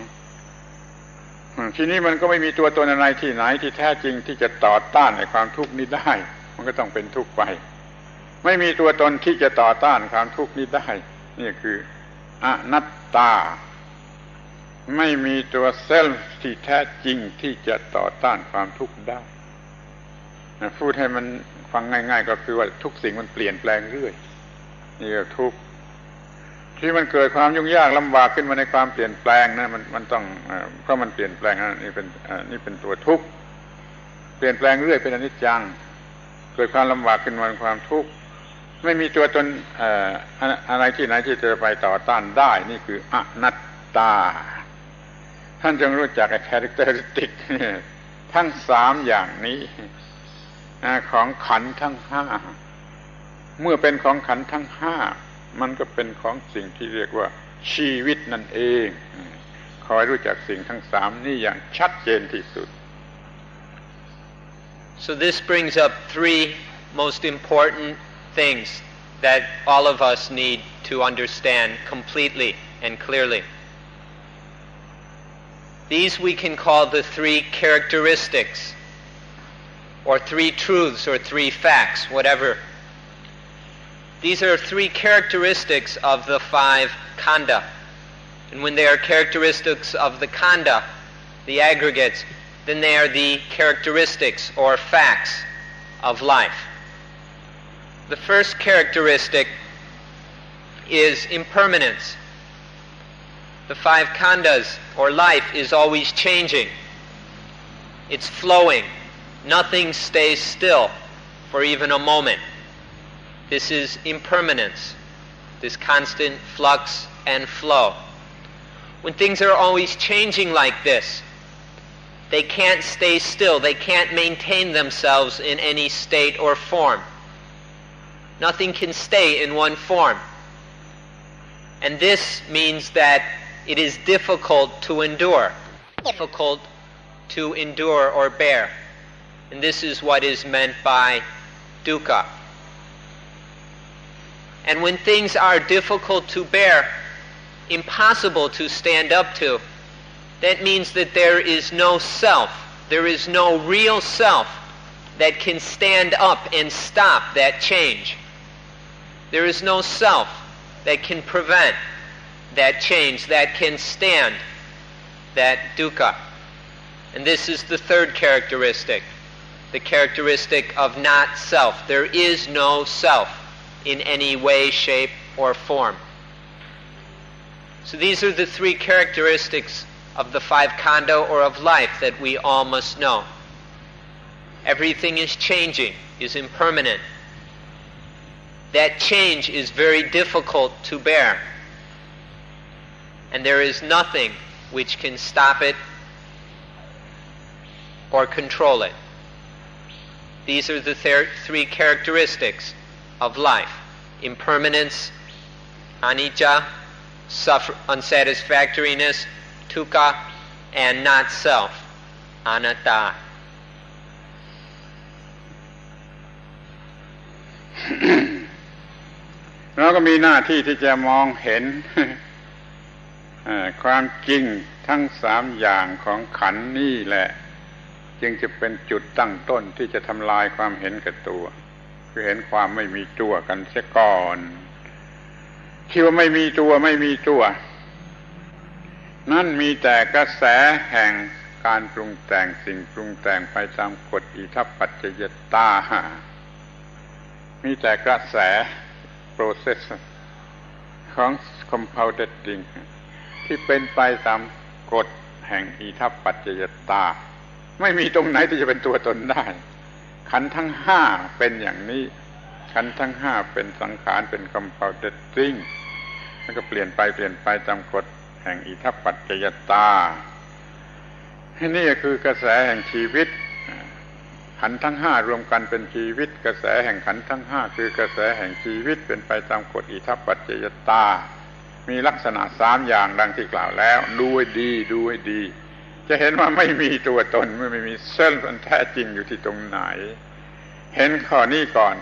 ทีนี้มันก็ไม่มีตัวตนอะไรที่ไหนที่แท้จริงที่จะต่อต้านในความทุกข์นี้ได้มันก็ต้องเป็นทุกข์ไปไม่มีตัวตนที่จะต่อต้านความทุกข์นี้ได้นี่คืออนัตตาไม่มีตัวเซลฟ์ที่แท้จริงที่จะต่อต้านความทุกข์ได้พูดให้มันฟังง่ายๆก็คือว่าทุกสิ่งมันเปลี่ยนแปลงเรื่อยนี่ก็ทุกข์ที่มันเกิดความยุ่งยากลำบากขึ้นมาในความเปลี่ยนแปลงนะมันต้องเพราะมันเปลี่ยนแปลงนี่เป็นตัวทุกข์เปลี่ยนแปลงเรื่อยเป็นอนิจจังเกิดความลำบากขึ้นมาเป็นความทุกข์ไม่มีตัวตนอะไรที่ไหนที่จะไปต่อต้านได้นี่คืออนัตตาท่านจงรู้จักไอ้ characteristic ทั้ง3อย่างนี้ของขันธ์ทั้ง5เมื่อเป็นของขันธ์ทั้ง5มันก็เป็นของสิ่งที่เรียกว่าชีวิตนั่นเองขอให้รู้จักสิ่งทั้ง3นี้อย่างชัดเจนที่สุด So this brings up 3 most important things that all of us need to understand completely and clearly. These we can call the 3 characteristics, or 3 truths, or 3 facts, whatever. These are 3 characteristics of the 5 khandha. And when they are characteristics of the khandha, the aggregates, then they are the characteristics or facts of life. The first characteristic is impermanence. The 5 khandhas, or life, is always changing. It's flowing. Nothing stays still for even a moment. This is impermanence, this constant flux and flow. When things are always changing like this, they can't stay still. They can't maintain themselves in any state or form. Nothing can stay in one form. And this means that it is difficult to endure. Difficult to endure or bear. And this is what is meant by dukkha. And when things are difficult to bear, impossible to stand up to, That means that there is no self, there is no real self that can stand up and stop that change. There is no self that can prevent that change, that can stand that dukkha. And this is the third characteristic, the characteristic of not self. There is no self in any way, shape, or form. So these are the three characteristics of the five khandha or of life that we all must know. Everything is changing, is impermanent. That change is very difficult to bear. And there is nothing which can stop it or control it. These are the three characteristics of life: impermanence, anicca, unsatisfactoriness, dukkha, and not self, anatta. เราก็มีหน้าที่ที่จะมองเห็น ความจริงทั้งสามอย่างของขันธ์นี่แหละจึงจะเป็นจุดตั้งต้นที่จะทำลายความเห็นแก่ตัวคือเห็นความไม่มีตัวกันเสียก่อนที่ว่าไม่มีตัวไม่มีตัวนั่นมีแต่กระแสแห่งการปรุงแต่งสิ่งปรุงแต่งไปตามกฎอิทัปปัจจยตามีแต่กระแส process ของ compounding ที่เป็นไปตามกฎแห่งอิทัปปัจจยตาไม่มีตรงไหนที่จะเป็นตัวตนได้ขันธ์ทั้งห้าเป็นอย่างนี้ขันธ์ทั้งห้าเป็นสังขารเป็น compounding แล้วก็เปลี่ยนไปตามกฎแห่งอิทัปปัจจยตานี่คือกระแสแห่งชีวิตขันธ์ทั้งห้ารวมกันเป็นชีวิตกระแสแห่งขันธ์ทั้งห้าคือกระแสแห่งชีวิตเป็นไปตามกฎอิทัปปัจจยตามีลักษณะสามอย่างดังที่กล่าวแล้วดูให้ดีจะเห็นว่าไม่มีตัวตนไม่มีเซลฟ์อันแท้จริงอยู่ที่ตรงไหนเห็นข้อนี้ก่อน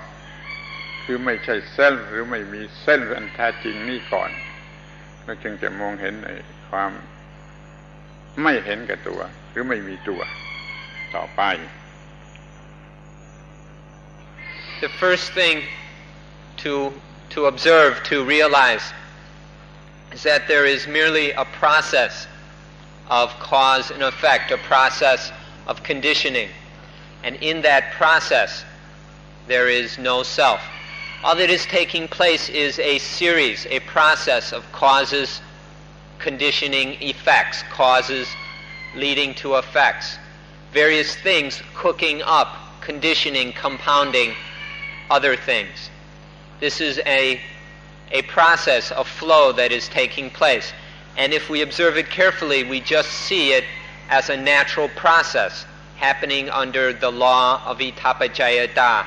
คือไม่ใช่เซลฟ์หรือไม่มีเซลฟ์อันแท้จริงนี่ก่อนแล้วจึงจะมองเห็นในความไม่เห็นแก่ตัวหรือไม่มีตัวต่อไป The first thing to observe, to realize, is that there is merely a process of cause and effect, a process of conditioning. And in that process, there is no self. All that is taking place is a series, a process of causes, conditioning effects, causes leading to effects, various things cooking up, conditioning, compounding other things. This is a process, a flow that is taking place. And if we observe it carefully, we just see it as a natural process happening under the law of itappajayata,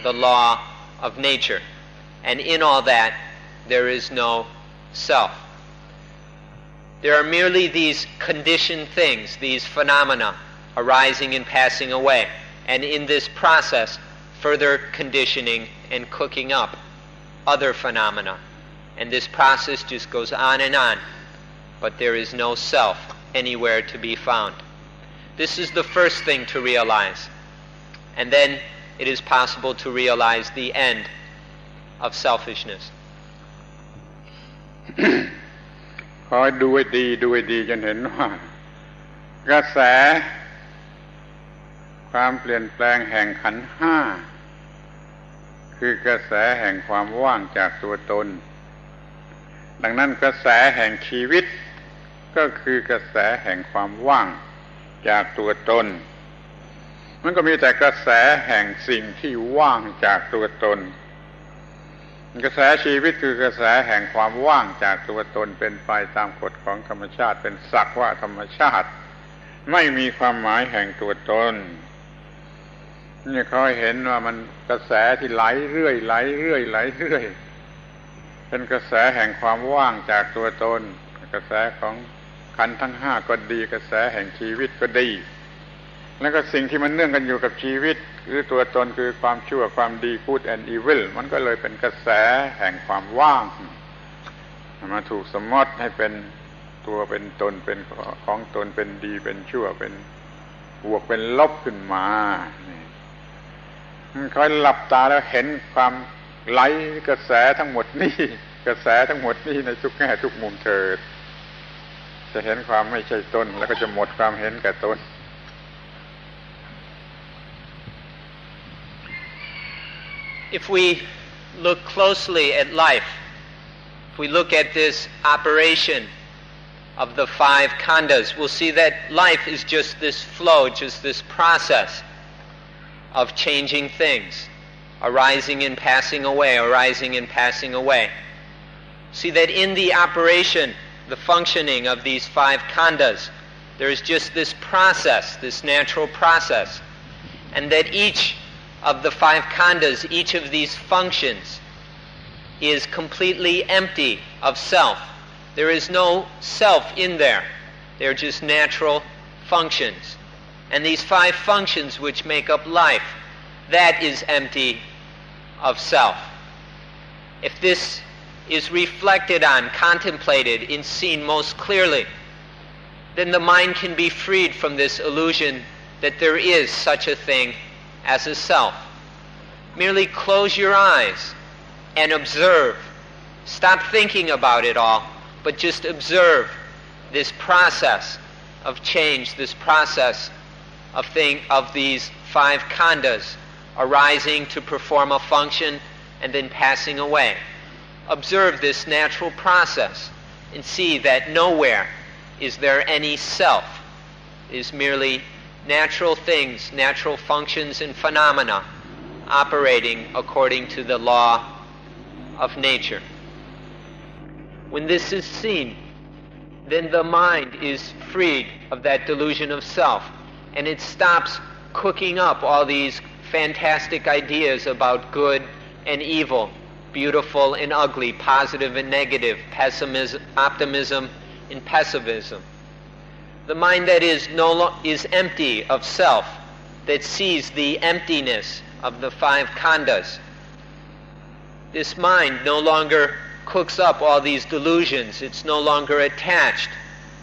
the law of nature. And in all that, there is no self. There are merely these conditioned things, these phenomena arising and passing away. And in this process, further conditioning and cooking up other phenomena. And this process just goes on and on. But there is no self anywhere to be found. This is the first thing to realize. And then it is possible to realize the end of selfishness. คอยดูให้ดีจนเห็นว่ากระแสความเปลี่ยนแปลงแห่งขันธ์ห้าคือกระแสแห่งความว่างจากตัวตนดังนั้นกระแสแห่งชีวิตก็คือกระแสแห่งความว่างจากตัวตนมันก็มีแต่กระแสแห่งสิ่งที่ว่างจากตัวตนกระแสชีวิตคือกระแสแห่งความว่างจากตัวตนเป็นไปตามกฎของธรรมชาติเป็นสักว่าธรรมชาติไม่มีความหมายแห่งตัวตนนี่เขาเห็นว่ามันกระแสที่ไหลเรื่อยเป็นกระแสแห่งความว่างจากตัวตนกระแสของขันธ์ทั้งห้าก็ดีกระแสแห่งชีวิตก็ดีแล้วก็สิ่งที่มันเนื่องกันอยู่กับชีวิตคือตัวตนคือความชั่วความดี good and evil มันก็เลยเป็นกระแสแห่งความว่างมาถูกสมมติให้เป็น ตัวเป็นตนเป็นของตนเป็นดีเป็นชั่วเป็นบวกเป็นลบขึ้นมาคอยหลับตาแล้วเห็นความไหลกระแสทั้งหมดนี่กระแสทั้งหมดนี่ในทุกแง่ทุกมุมเถิดจะเห็นความไม่ใช่ตนแล้วก็จะหมดความเห็นแก่ตน If we look closely at life, if we look at this operation of the 5 khandhas, we'll see that life is just this flow, just this process of changing things, arising and passing away, arising and passing away. See that in the operation, the functioning of these 5 khandhas, there is just this process, this natural process, and that each of the 5 khandhas, each of these functions, is completely empty of self. There is no self in there. They're just natural functions. And these 5 functions which make up life, that is empty of self. If this is reflected on, contemplated, and seen most clearly, then the mind can be freed from this illusion that there is such a thing as a self. Merely close your eyes and observe. Stop thinking about it all, but just observe this process of change, this process of these 5 khandhas arising to perform a function and then passing away. Observe this natural process and see that nowhere is there any self. It is merely natural things, natural functions and phenomena operating according to the law of nature. When this is seen, then the mind is freed of that delusion of self, and it stops cooking up all these fantastic ideas about good and evil, beautiful and ugly, positive and negative, pessimism, optimism and pessimism. The mind that is empty of self, that sees the emptiness of the 5 khandhas. This mind no longer cooks up all these delusions. It's no longer attached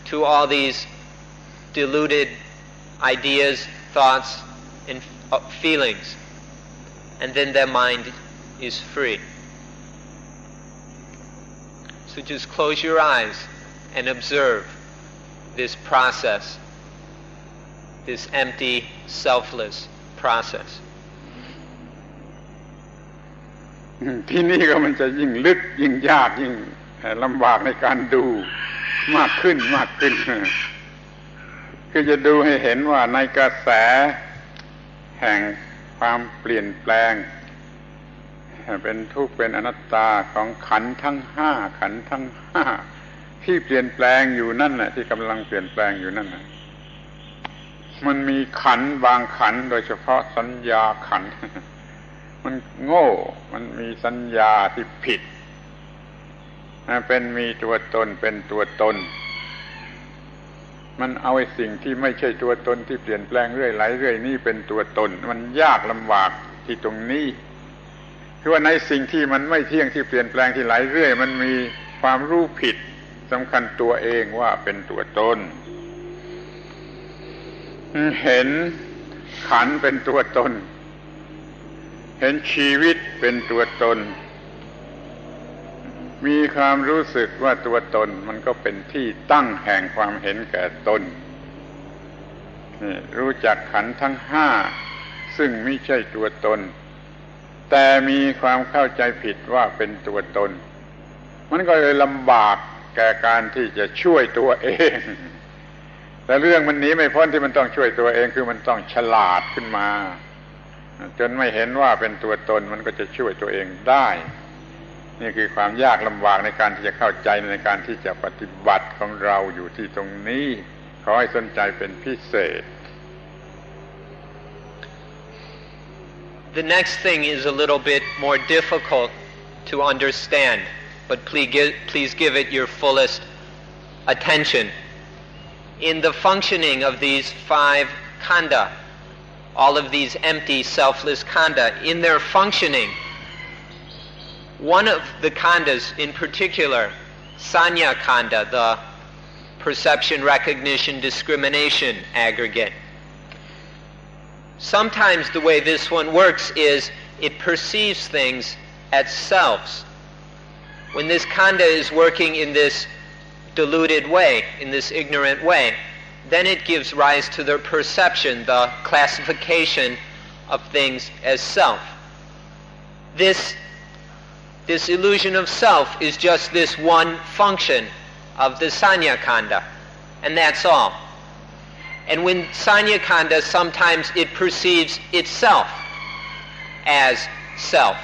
to all these deluded ideas, thoughts, and feelings. And then their mind is free. So just close your eyes and observe this process, this empty, selfless process. ที่นี่ก็มันจะยิ่งลึกยิ่งยากยิ่งลำบากในการดูมากขึ้นคือจะดูให้เห็นว่าในกระแสแห่งความเปลี่ยนแปลงเป็นทุกข์เป็นอนัตตาของขันธ์ทั้ง 5ที่เปลี่ยนแปลงอยู่นั่นแหละที่กำลังเปลี่ยนแปลงอยู่นั่นน่ะมันมีขันธ์บางขันธ์โดยเฉพาะสัญญาขันธ์มันโง่มันมีสัญญาที่ผิดเป็นมีตัวตนเป็นตัวตนมันเอาไอ้สิ่งที่ไม่ใช่ตัวตนที่เปลี่ยนแปลงเรื่อยไหลเรื่อยนี่เป็นตัวตนมันยากลำบากที่ตรงนี้คือว่าในสิ่งที่มันไม่เที่ยงที่เปลี่ยนแปลงที่ไหลเรื่อยมันมีความรู้ผิดสำคัญตัวเองว่าเป็นตัวตนเห็นขันธ์เป็นตัวตนเห็นชีวิตเป็นตัวตนมีความรู้สึกว่าตัวตนมันก็เป็นที่ตั้งแห่งความเห็นแก่ตนนี่รู้จักขันธ์ทั้ง 5ซึ่งไม่ใช่ตัวตนแต่มีความเข้าใจผิดว่าเป็นตัวตนมันก็เลยลำบากแก่การที่จะช่วยตัวเองแต่เรื่องมันหนีไม่พ้นที่มันต้องช่วยตัวเองคือมันต้องฉลาดขึ้นมาจนไม่เห็นว่าเป็นตัวตนมันก็จะช่วยตัวเองได้นี่คือความยากลำบากในการที่จะเข้าใจในการที่จะปฏิบัติของเราอยู่ที่ตรงนี้ขอให้สนใจเป็นพิเศษ The next thing is a little bit more difficult to understand, but please give it your fullest attention. In the functioning of these 5 khandha, all of these empty, selfless khandha, in their functioning, one of the khandhas in particular, sanya khandha, perception, recognition, discrimination aggregate. Sometimes the way this one works is it perceives things as selves. When this khandha is working in this deluded way, in this ignorant way, then it gives rise to the perception, the classification of things as self. This illusion of self is just this one function of the sanya khandha, and that's all. And when sanya khandha, sometimes it perceives itself as self.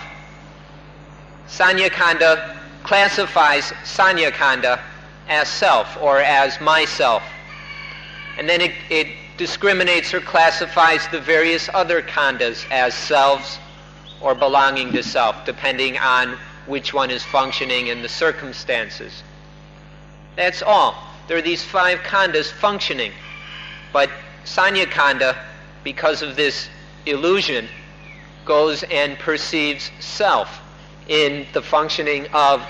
Sanya khandha classifies sanya khandha as self or as myself. And then it discriminates or classifies the various other khandhas as selves or belonging to self, depending on which one is functioning in the circumstances. That's all. There are these 5 khandhas functioning. But sanya khandha, because of this illusion, goes and perceives self in the functioning of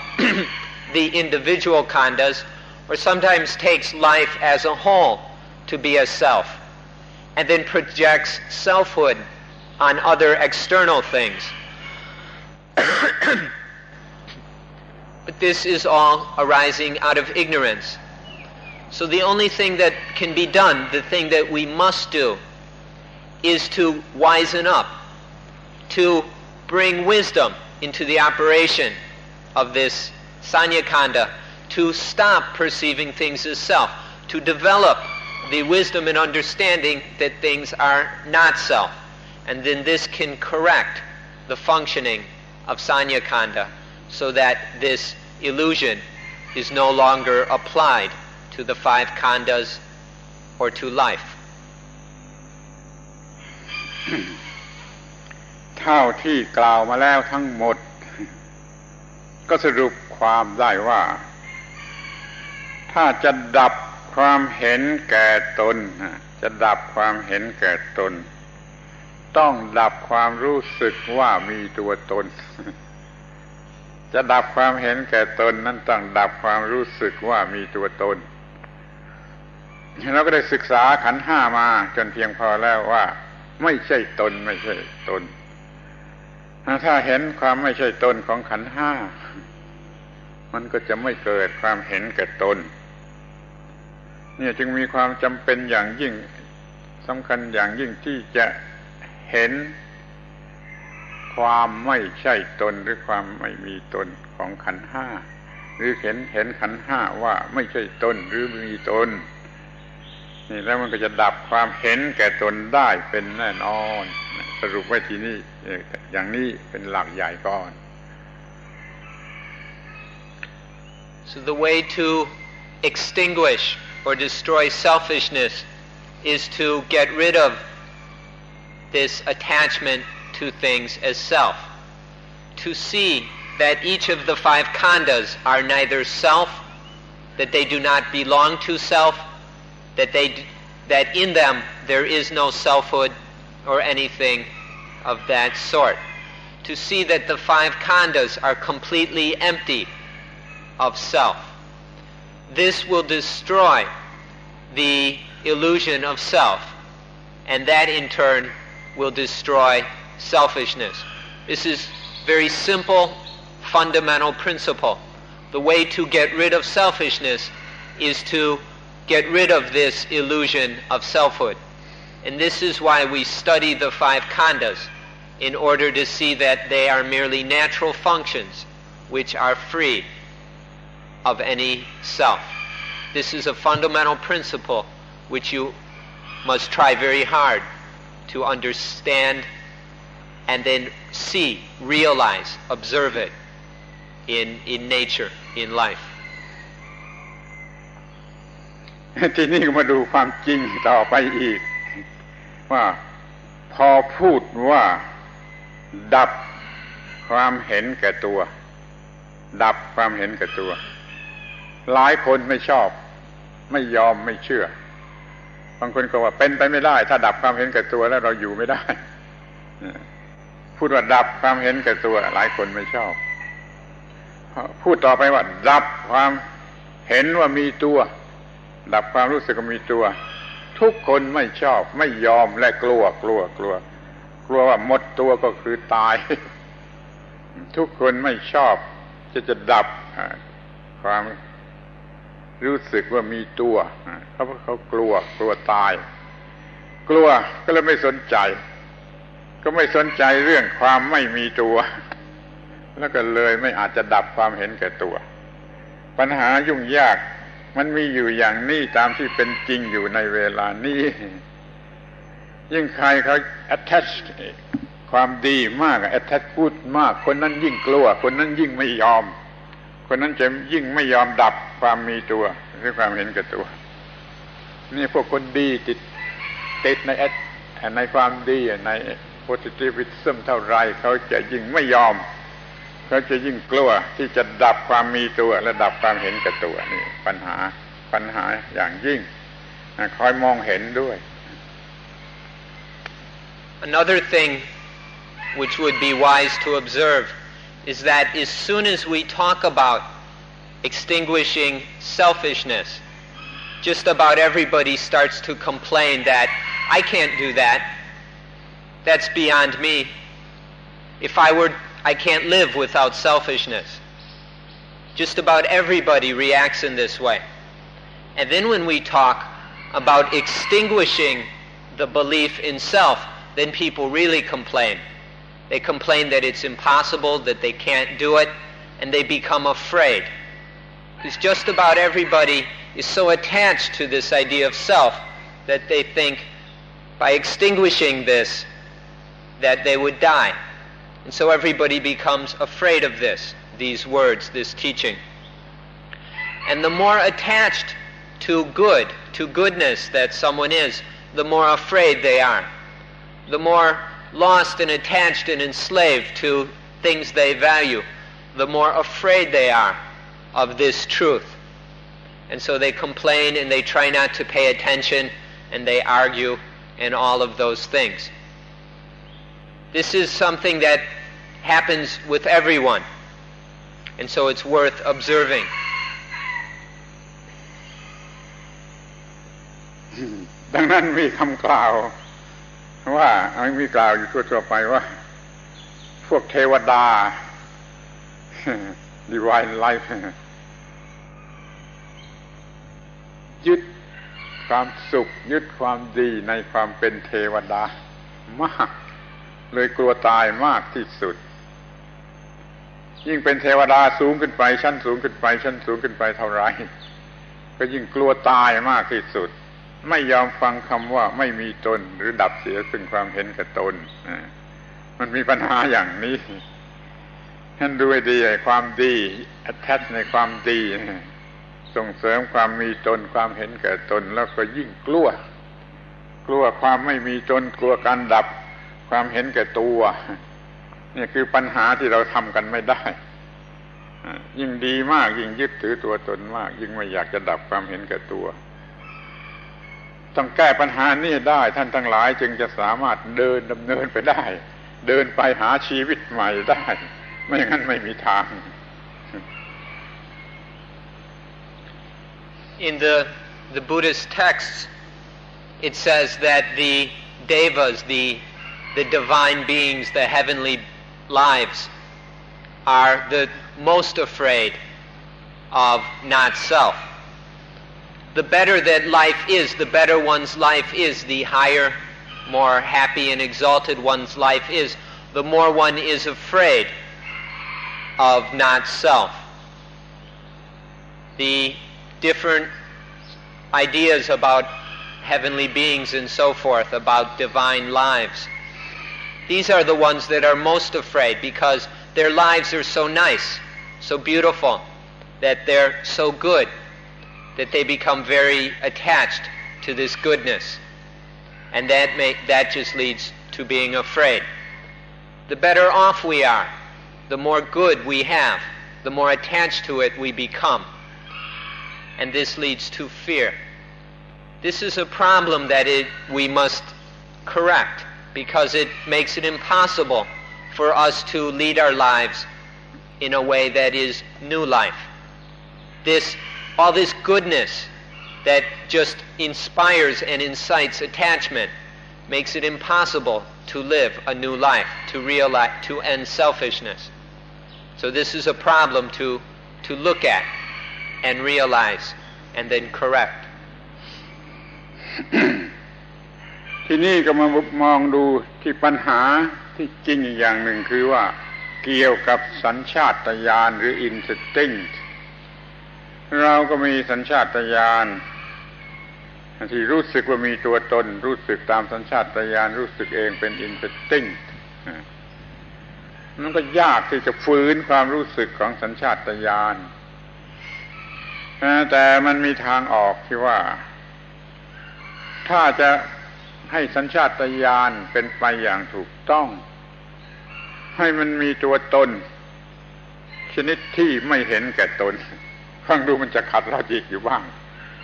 the individual khandhas, or sometimes takes life as a whole to be a self, and then projects selfhood on other external things. But this is all arising out of ignorance. So the only thing that can be done, the thing that we must do, is to wisen up, to bring wisdom into the operation of this sanya khandha, to stop perceiving things as self, to develop the wisdom and understanding that things are not self. And then this can correct the functioning of sanya khandha so that this illusion is no longer applied to the 5 khandhas or to life. เท่าที่กล่าวมาแล้วทั้งหมดก็สรุปความได้ว่าถ้าจะดับความเห็นแก่ตนจะดับความเห็นแก่ตนต้องดับความรู้สึกว่ามีตัวตนจะดับความเห็นแก่ตนนั้นต้องดับความรู้สึกว่ามีตัวตนเราก็ได้ศึกษาขันธ์ 5มาจนเพียงพอแล้วว่าไม่ใช่ตนไม่ใช่ตนถ้าเห็นความไม่ใช่ตนของขันธ์ 5มันก็จะไม่เกิดความเห็นแก่ตนเนี่ยจึงมีความจำเป็นอย่างยิ่งสำคัญอย่างยิ่งที่จะเห็นความไม่ใช่ตนหรือความไม่มีตนของขันธ์ 5หรือเห็นขันธ์ 5ว่าไม่ใช่ตนหรือมีตนนี่แล้วมันก็จะดับความเห็นแก่ตนได้เป็นแน่นอนสรุปไว้ที่นี่อย่างนี้เป็นหลักใหญ่ก่อน So the way to extinguish or destroy selfishness is to get rid of this attachment to things as self, to see that each of the 5 khandhas are neither self, that they do not belong to self, that in them there is no selfhood or anything of that sort. To see that the 5 khandhas are completely empty of self. This will destroy the illusion of self, and that in turn will destroy selfishness. This is very simple, fundamental principle. The way to get rid of selfishness is to get rid of this illusion of selfhood. And this is why we study the 5 khandhas, in order to see that they are merely natural functions which are free of any self. This is a fundamental principle which you must try very hard to understand and then see, realize, observe it in nature, in life. ทีนี้ก็มาดูความจริงต่อไปอีกว่าพอพูดว่าดับความเห็นแก่ตัวดับความเห็นแก่ตัวหลายคนไม่ชอบไม่ยอมไม่เชื่อบางคนก็ว่าเป็นไปไม่ได้ถ้าดับความเห็นแก่ตัวแล้วเราอยู่ไม่ได้พูดว่าดับความเห็นแก่ตัวหลายคนไม่ชอบพูดต่อไปว่าดับความเห็นว่ามีตัว ดับความรู้สึกว่ามีตัวทุกคนไม่ชอบไม่ยอมและกลัวว่าหมดตัวก็คือตาย ทุกคนไม่ชอบจะดับความรู้สึกว่ามีตัวเขากลัวตายกลัวก็เลยไม่สนใจก็ไม่สนใจเรื่องความไม่มีตัวแล้วก็เลยไม่อาจจะดับความเห็นแก่ตัวปัญหายุ่งยากมันมีอยู่อย่างนี้ตามที่เป็นจริงอยู่ในเวลานี้ยิ่งใครเขา attach ความดีมาก attach พูดมากคนนั้นยิ่งกลัวคนนั้นยิ่งไม่ยอมคนนั้นจะยิ่งไม่ยอมดับความมีตัวหรือความเห็นแก่ตัวนี่พวกคนดีติดในความดีใน positivism เท่าไรเขาจะยิ่งไม่ยอมเขาจะยิ่งกลัวที่จะดับความมีตัวและดับความเห็นแก่ตัวนี่ปัญหาอย่างยิ่งคอยมองเห็นด้วย Another thing which would be wise to observe is that as soon as we talk about extinguishing selfishness, just about everybody starts to complain that I can't do that. That's beyond me. I can't live without selfishness. Just about everybody reacts in this way. And then when we talk about extinguishing the belief in self, then people really complain. They complain that it's impossible, that they can't do it, and they become afraid. Because just about everybody is so attached to this idea of self that they think by extinguishing this that they would die. And so everybody becomes afraid of these words, this teaching. And the more attached to goodness that someone is, the more afraid they are. The more lost and attached and enslaved to things they value, the more afraid they are of this truth. And so they complain and they try not to pay attention and they argue and all of those things. This is something that happens with everyone. And so it's worth observing. ดังนั้นมีคำกล่าวว่ามีกล่าวอยู่ทั่วๆไปว่าพวกเทวดา divine life ยึดความสุขยึดความดีในความเป็นเทวดามากเลยกลัวตายมากที่สุดยิ่งเป็นเทวดาสูงขึ้นไปชั้นสูงขึ้นไปเท่าไรก็ยิ่งกลัวตายมากที่สุดไม่ยอมฟังคำว่าไม่มีตนหรือดับเสียซึ่งความเห็นแก่ตนมันมีปัญหาอย่างนี้ท่านดูให้ดีความดี attach ในความดีส่งเสริมความมีตนความเห็นแก่ตนแล้วก็ยิ่งกลัวความไม่มีตนกลัวการดับความเห็นแก่ตัวนี่คือปัญหาที่เราทำกันไม่ได้ยิ่งดีมากยิ่งยึดถือตัวตนมากยิ่งไม่อยากจะดับความเห็นแก่ตัวต้องแก้ปัญหานี้ได้ท่านทั้งหลายจึงจะสามารถดำเนินไปได้เดินไปหาชีวิตใหม่ได้ไม่อย่างนั้นไม่มีทาง In the Buddhist texts, it says that the devas, the divine beings, the heavenly lives, are the most afraid of not self. The better that life is, the better one's life is, the higher, more happy and exalted one's life is, the more one is afraid of not self. The different ideas about heavenly beings and so forth, about divine lives, these are the ones that are most afraid because their lives are so nice, so beautiful, that they're so good, that they become very attached to this goodness. And that just leads to being afraid. The better off we are, the more good we have, the more attached to it we become. And this leads to fear. This is a problem that we must correct because it makes it impossible for us to lead our lives in a way that is new life. All this goodness that just inspires and incites attachment, makes it impossible to live a new life, to end selfishness. So this is a problem to look at and realize and then correct. ที่นี่ก็มามองดูที่ปัญหาที่จริงอีกอย่างหนึ่งคือว่าเกี่ยวกับสัญชาตญาณหรือ instinct เราก็มีสัญชาตญาณที่รู้สึกว่ามีตัวตนรู้สึกตามสัญชาตญาณรู้สึกเองเป็น instinct มันก็ยากที่จะฟื้นความรู้สึกของสัญชาตญาณแต่มันมีทางออกที่ว่าถ้าจะให้สัญชาตญาณเป็นไปอย่างถูกต้องให้มันมีตัวตนชนิดที่ไม่เห็นแก่ตนฟังดูมันจะขัดลอจิกอยู่บ้าง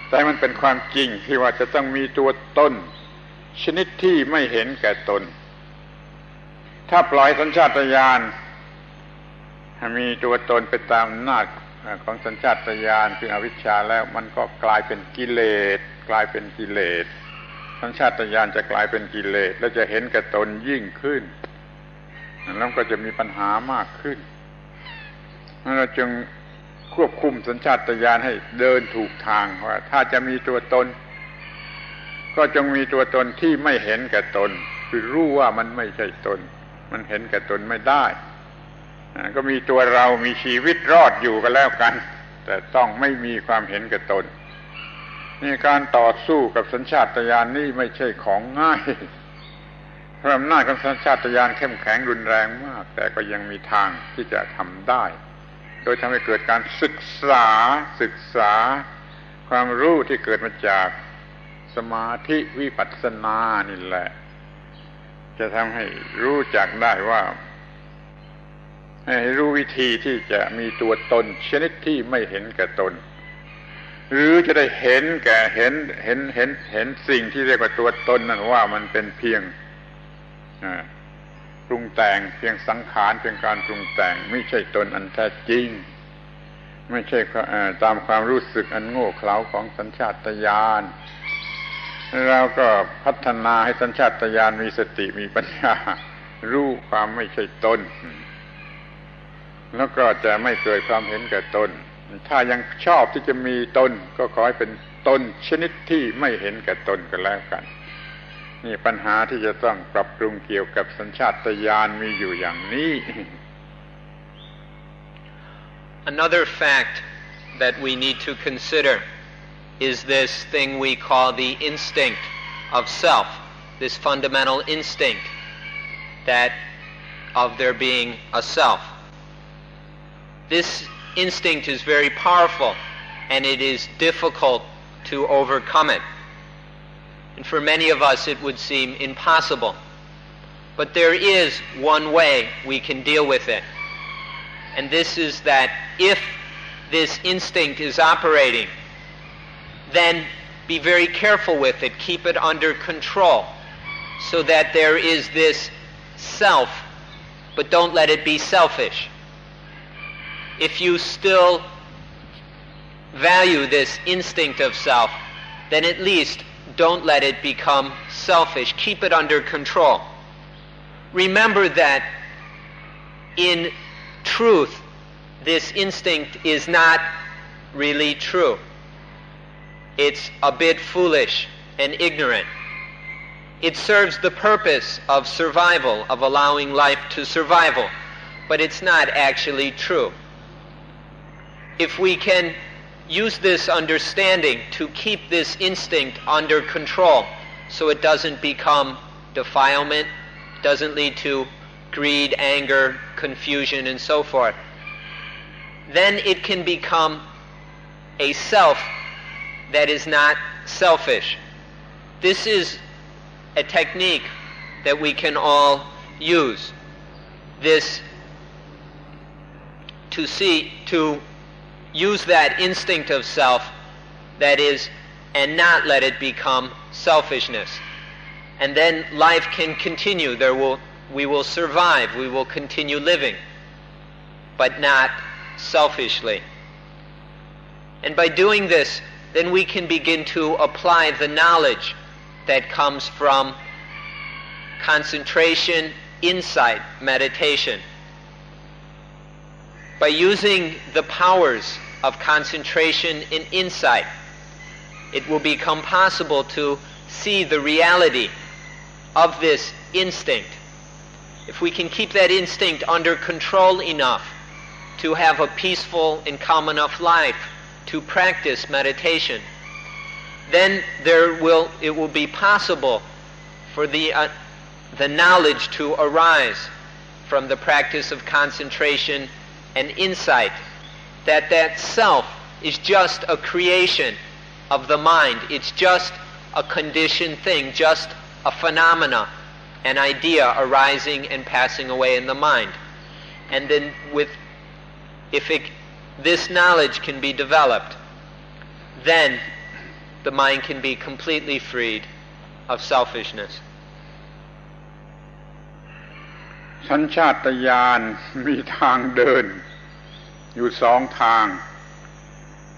แต่มันเป็นความจริงที่ว่าจะต้องมีตัวตนชนิดที่ไม่เห็นแก่ตนถ้าปล่อยสัญชาตญาณให้มีตัวตนไปตามอำนาจของสัญชาตญาณคืออวิชชาแล้วมันก็กลายเป็นกิเลสสัญชาตญาณจะกลายเป็นกิเลสและจะเห็นแก่ตนยิ่งขึ้นแล้วก็จะมีปัญหามากขึ้นเราจึงควบคุมสัญชาตญาณให้เดินถูกทางว่าถ้าจะมีตัวตนก็จงมีตัวตนที่ไม่เห็นแก่ตนคือรู้ว่ามันไม่ใช่ตนมันเห็นแก่ตนไม่ได้ก็มีตัวเรามีชีวิตรอดอยู่กันแล้วกันแต่ต้องไม่มีความเห็นแก่ตนนี่การต่อสู้กับสัญชาตญาณนี่ไม่ใช่ของง่ายเพราะอำนาจของสัญชาตญาณเข้มแข็งรุนแรงมากแต่ก็ยังมีทางที่จะทำได้โดยทำให้เกิดการศึกษาความรู้ที่เกิดมาจากสมาธิวิปัสสนานี่แหละจะทำให้รู้จักได้ว่าให้รู้วิธีที่จะมีตัวตนชนิดที่ไม่เห็นแก่ตนหรือจะได้เห็นสิ่งที่เรียกว่าตัวตนนั่นว่ามันเป็นเพียงปรุงแต่งเพียงสังขารเพียงการปรุงแต่งไม่ใช่ตนอันแท้จริงไม่ใช่ตามความรู้สึกอันโง่เขลาของสัญชาตญาณเราก็พัฒนาให้สัญชาตญาณมีสติมีปัญญารู้ความไม่ใช่ตนแล้วก็จะไม่เกิดความเห็นแก่ตนถ้ายังชอบที่จะมีตนก็ขอให้เป็นตนชนิดที่ไม่เห็นแก่ตนกันแล้วกันนี่ปัญหาที่จะต้องปรับปรุงเกี่ยวกับสัญชาตญาณมีอยู่อย่างนี้ Another fact that we need to consider is this thing we call the instinct of self, this fundamental instinct that of there being a self. This instinct is very powerful and it is difficult to overcome it. And for many of us it would seem impossible. But there is one way we can deal with it. And this is that if this instinct is operating, then be very careful with it, keep it under control, so that there is this self, but don't let it be selfish. If you still value this instinct of self, then at least don't let it become selfish. Keep it under control. Remember that in truth, this instinct is not really true. It's a bit foolish and ignorant. It serves the purpose of survival, of allowing life to survival, but it's not actually true. If we can use this understanding to keep this instinct under control so it doesn't become defilement, doesn't lead to greed, anger, confusion, and so forth, then it can become a self that is not selfish. This is a technique that we can all use. This to use that instinct of self, that is, and not let it become selfishness. And then life can continue. We will survive. We will continue living, but not selfishly. And by doing this, then we can begin to apply the knowledge that comes from concentration, insight, meditation. By using the powers of concentration and insight, it will become possible to see the reality of this instinct. If we can keep that instinct under control enough to have a peaceful and calm enough life to practice meditation, then it will be possible for the knowledge to arise from the practice of concentration and insight that self is just a creation of the mind. It's just a conditioned thing, just a phenomena, an idea arising and passing away in the mind. And then this knowledge can be developed, then the mind can be completely freed of selfishness. สัญชาตญาณมีทางเดินอยู่สองทาง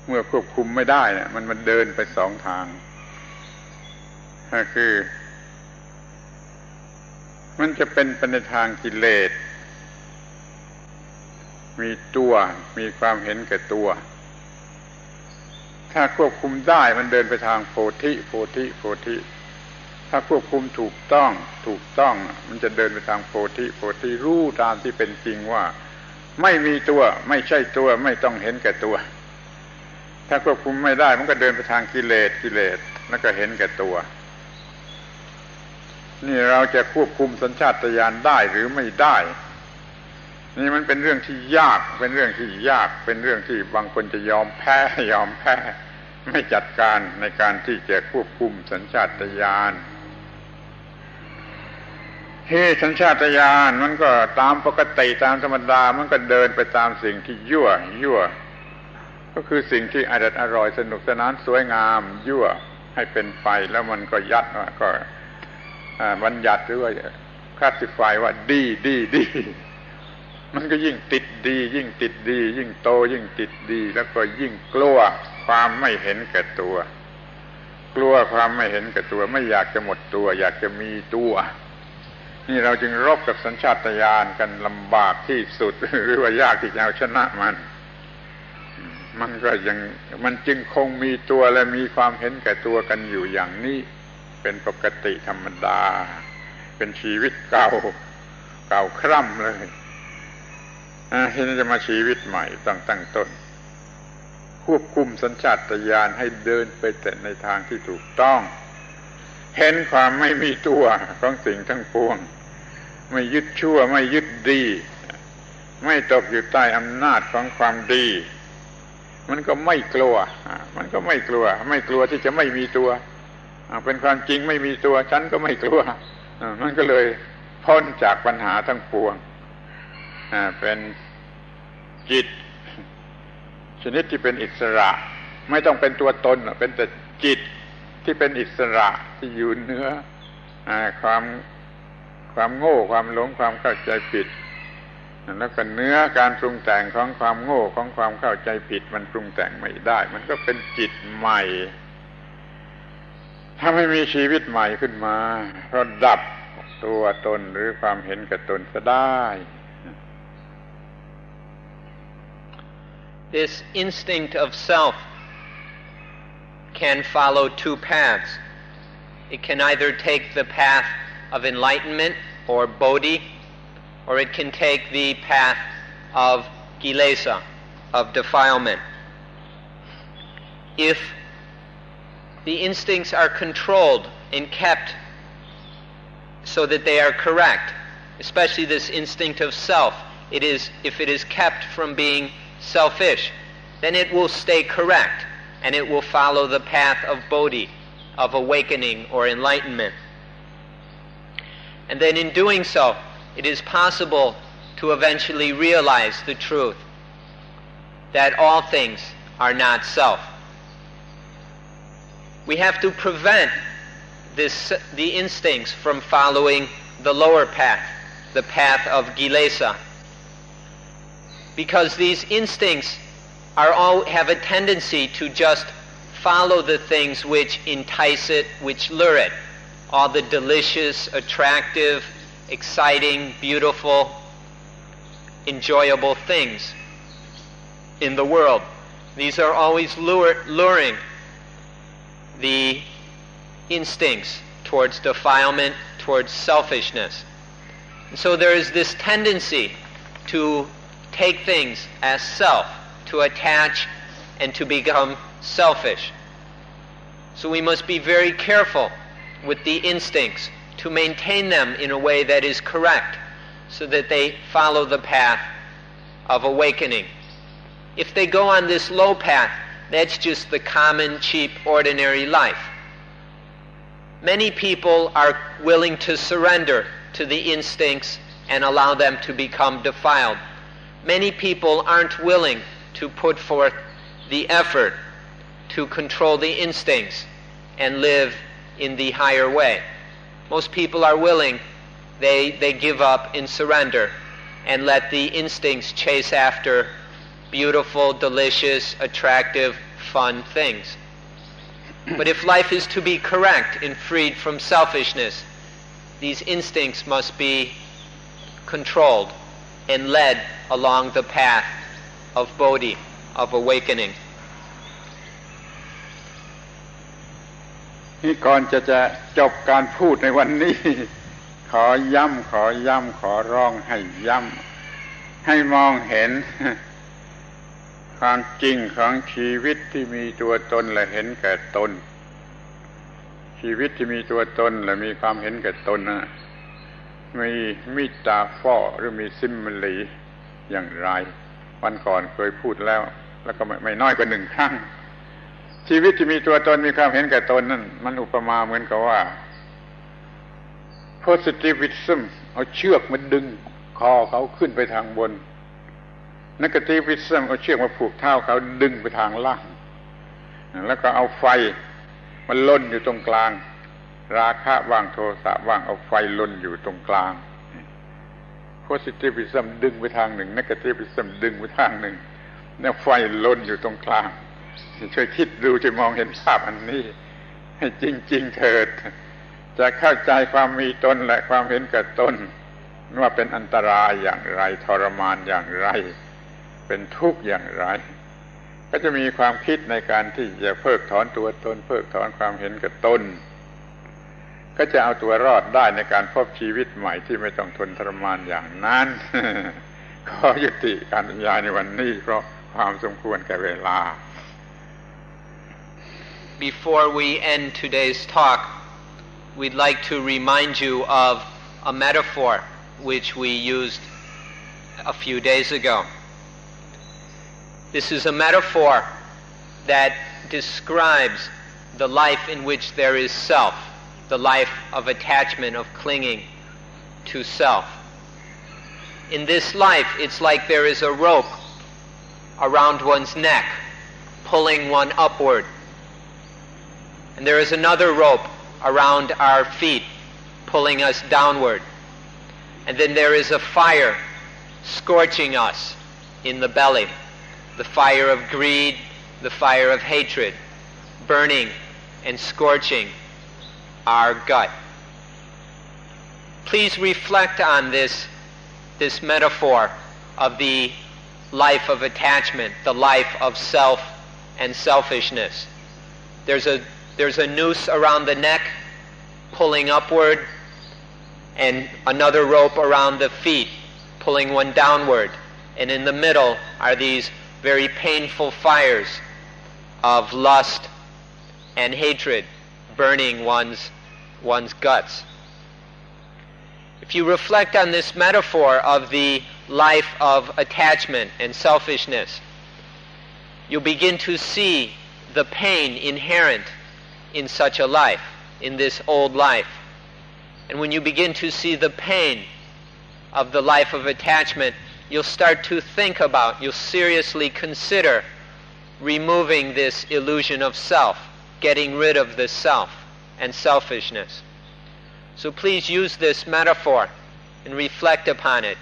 เมื่อควบคุมไม่ได้เนี่ยมันเดินไปสองทางก็คือมันจะเป็นไปในทางกิเลสมีตัวมีความเห็นแก่ตัวถ้าควบคุมได้มันเดินไปทางโพธิโพธิโพธิถ้าควบคุมถูกต้องมันจะเดินไปทางโพธิโพธิรู้ตามที่เป็นจริงว่าไม่มีตัวไม่ใช่ตัวไม่ต้องเห็นแก่ตัวถ้าควบคุมไม่ได้มันก็เดินไปทางกิเลสแล้วก็เห็นแก่ตัวนี่เราจะควบคุมสัญชาตญาณได้หรือไม่ได้นี่มันเป็นเรื่องที่ยากเป็นเรื่องที่บางคนจะยอมแพ้ไม่จัดการในการที่จะควบคุมสัญชาตญาณสัญชาตญาณมันก็ตามปกติตามธรรมดามันก็เดินไปตามสิ่งที่ยั่วก็คือสิ่งที่อร่อยสนุกสนานสวยงามยั่วให้เป็นไปแล้วมันก็ยัดก็บัญญัติหรือว่าคลาสสิฟายว่าดีมันก็ยิ่งติดดียิ่งโตยิ่งติดดีแล้วก็ยิ่งกลัวความไม่เห็นแก่ตัวกลัวความไม่เห็นแก่ตัวไม่อยากจะหมดตัวอยากจะมีตัวนี่เราจึงรบกับสัญชาตญาณกันลำบากที่สุดหรือว่ายากที่จะเอาชนะมันจึงคงมีตัวและมีความเห็นแก่ตัวกันอยู่อย่างนี้เป็นปกติธรรมดาเป็นชีวิตเก่าคร่ำเลยทีนี้จะมาชีวิตใหม่ต้องตั้งต้นควบคุมสัญชาตญาณให้เดินไปแต่ในทางที่ถูกต้องเห็นความไม่มีตัวของสิ่งทั้งปวงไม่ยึดชั่วไม่ยึดดีไม่ตกอยู่ใต้อำนาจของความดีมันก็ไม่กลัวที่จะไม่มีตัวเป็นความจริงไม่มีตัวฉันก็ไม่กลัวมันก็เลยพ้นจากปัญหาทั้งปวงเป็นจิตชนิดที่เป็นอิสระไม่ต้องเป็นตัวตนเป็นแต่จิตที่เป็นอิสระที่อยู่เหนือความโง่ความหลงความเข้าใจผิดแล้วก็เนื้อการปรุงแต่งของความโง่ของความเข้าใจผิดมันปรุงแต่งไม่ได้มันก็เป็นจิตใหม่ถ้าไม่มีชีวิตใหม่ขึ้นมาเพราะดับตัวตนหรือความเห็นแก่ตนซะได้ This instinct of self can follow two paths. It can either take the path of enlightenment or bodhi, or it can take the path of kilesa, of defilement. If the instincts are controlled and kept so that they are correct, especially this instinct of self, if it is kept from being selfish, then it will stay correct and it will follow the path of bodhi, of awakening or enlightenment. And then in doing so, it is possible to eventually realize the truth that all things are not self. We have to prevent the instincts from following the lower path, the path of kilesa, because these instincts have a tendency to just follow the things which entice it, which lure it. All the delicious, attractive, exciting, beautiful, enjoyable things in the world. These are always luring the instincts towards defilement, towards selfishness. And so there is this tendency to take things as self, to attach and to become selfish. So we must be very careful with the instincts to maintain them in a way that is correct, so that they follow the path of awakening. If they go on this low path, that's just the common, cheap, ordinary life. Many people are willing to surrender to the instincts and allow them to become defiled. Many people aren't willing to put forth the effort to control the instincts and live in the higher way. Most people are willing, they give up and surrender and let the instincts chase after beautiful, delicious, attractive, fun things. But if life is to be correct and freed from selfishness, these instincts must be controlled and led along the path of bodhi, of awakening. นี่ก่อนจะจบการพูดในวันนี้ ขอย้ำขอร้องให้ย้ำให้มองเห็น ความจริงของชีวิตที่มีตัวตนและเห็นแก่ตน ชีวิตที่มีตัวตนและมีความเห็นแก่ตนนะมีมิตาฟอหรือมีซิมมลีอย่างไรวันก่อนเคยพูดแล้วก็ไม่น้อยกว่า1 ครั้งชีวิตที่มีตัวตนมีความเห็นแก่ตนนั่นมันอุปมาเหมือนกับว่า positivism เอาเชือกมาดึงคอเขาขึ้นไปทางบน negativism เอาเชือกมาผูกเท้าเขาดึงไปทางล่างแล้วก็เอาไฟมันลนอยู่ตรงกลางราคะบ้างโทสะบ้างเอาไฟลนอยู่ตรงกลาง positivism ดึงไปทางหนึ่ง negativism ดึงไปทางหนึ่งแล้วไฟลนอยู่ตรงกลางช่วยคิดดูช่วยมองเห็นภาพอันนี้ให้จริงๆเถิดจะเข้าใจความมีตนและความเห็นแก่ตนว่าเป็นอันตรายอย่างไรทรมานอย่างไรเป็นทุกข์อย่างไรก็จะมีความคิดในการที่จะเพิกถอนตัวตนเพิกถอนความเห็นแก่ตนก็จะเอาตัวรอดได้ในการพบชีวิตใหม่ที่ไม่ต้องทนทรมานอย่างนั้น ขอยุติการบรรยายในวันนี้เพราะความสมควรแก่เวลา Before we end today's talk, we'd like to remind you of a metaphor which we used a few days ago. This is a metaphor that describes the life in which there is self, the life of attachment, of clinging to self. In this life, it's like there is a rope around one's neck, pulling one upward. And there is another rope around our feet, pulling us downward. And then there is a fire scorching us in the belly, the fire of greed, the fire of hatred, burning and scorching our gut. Please reflect on this metaphor of the life of attachment, the life of self and selfishness. There's a noose around the neck pulling upward, and another rope around the feet pulling one downward, and in the middle are these very painful fires of lust and hatred burning one's guts. If you reflect on this metaphor of the life of attachment and selfishness, you'll begin to see the pain inherent in such a life, in this old life. And when you begin to see the pain of the life of attachment, you'll start to think about, you'll seriously consider removing this illusion of self, getting rid of the self and selfishness. So please use this metaphor and reflect upon it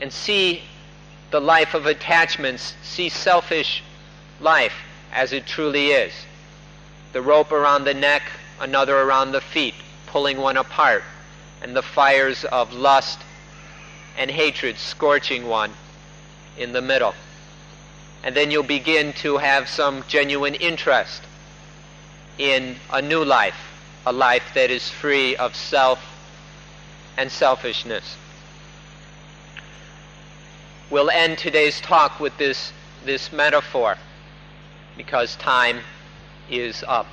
and see the life of attachments, see selfish life as it truly is. the rope around the neck, another around the feet, pulling one apart, and the fires of lust and hatred scorching one in the middle. And then you'll begin to have some genuine interest in a new life, a life that is free of self and selfishness. We'll end today's talk with this metaphor because time is up.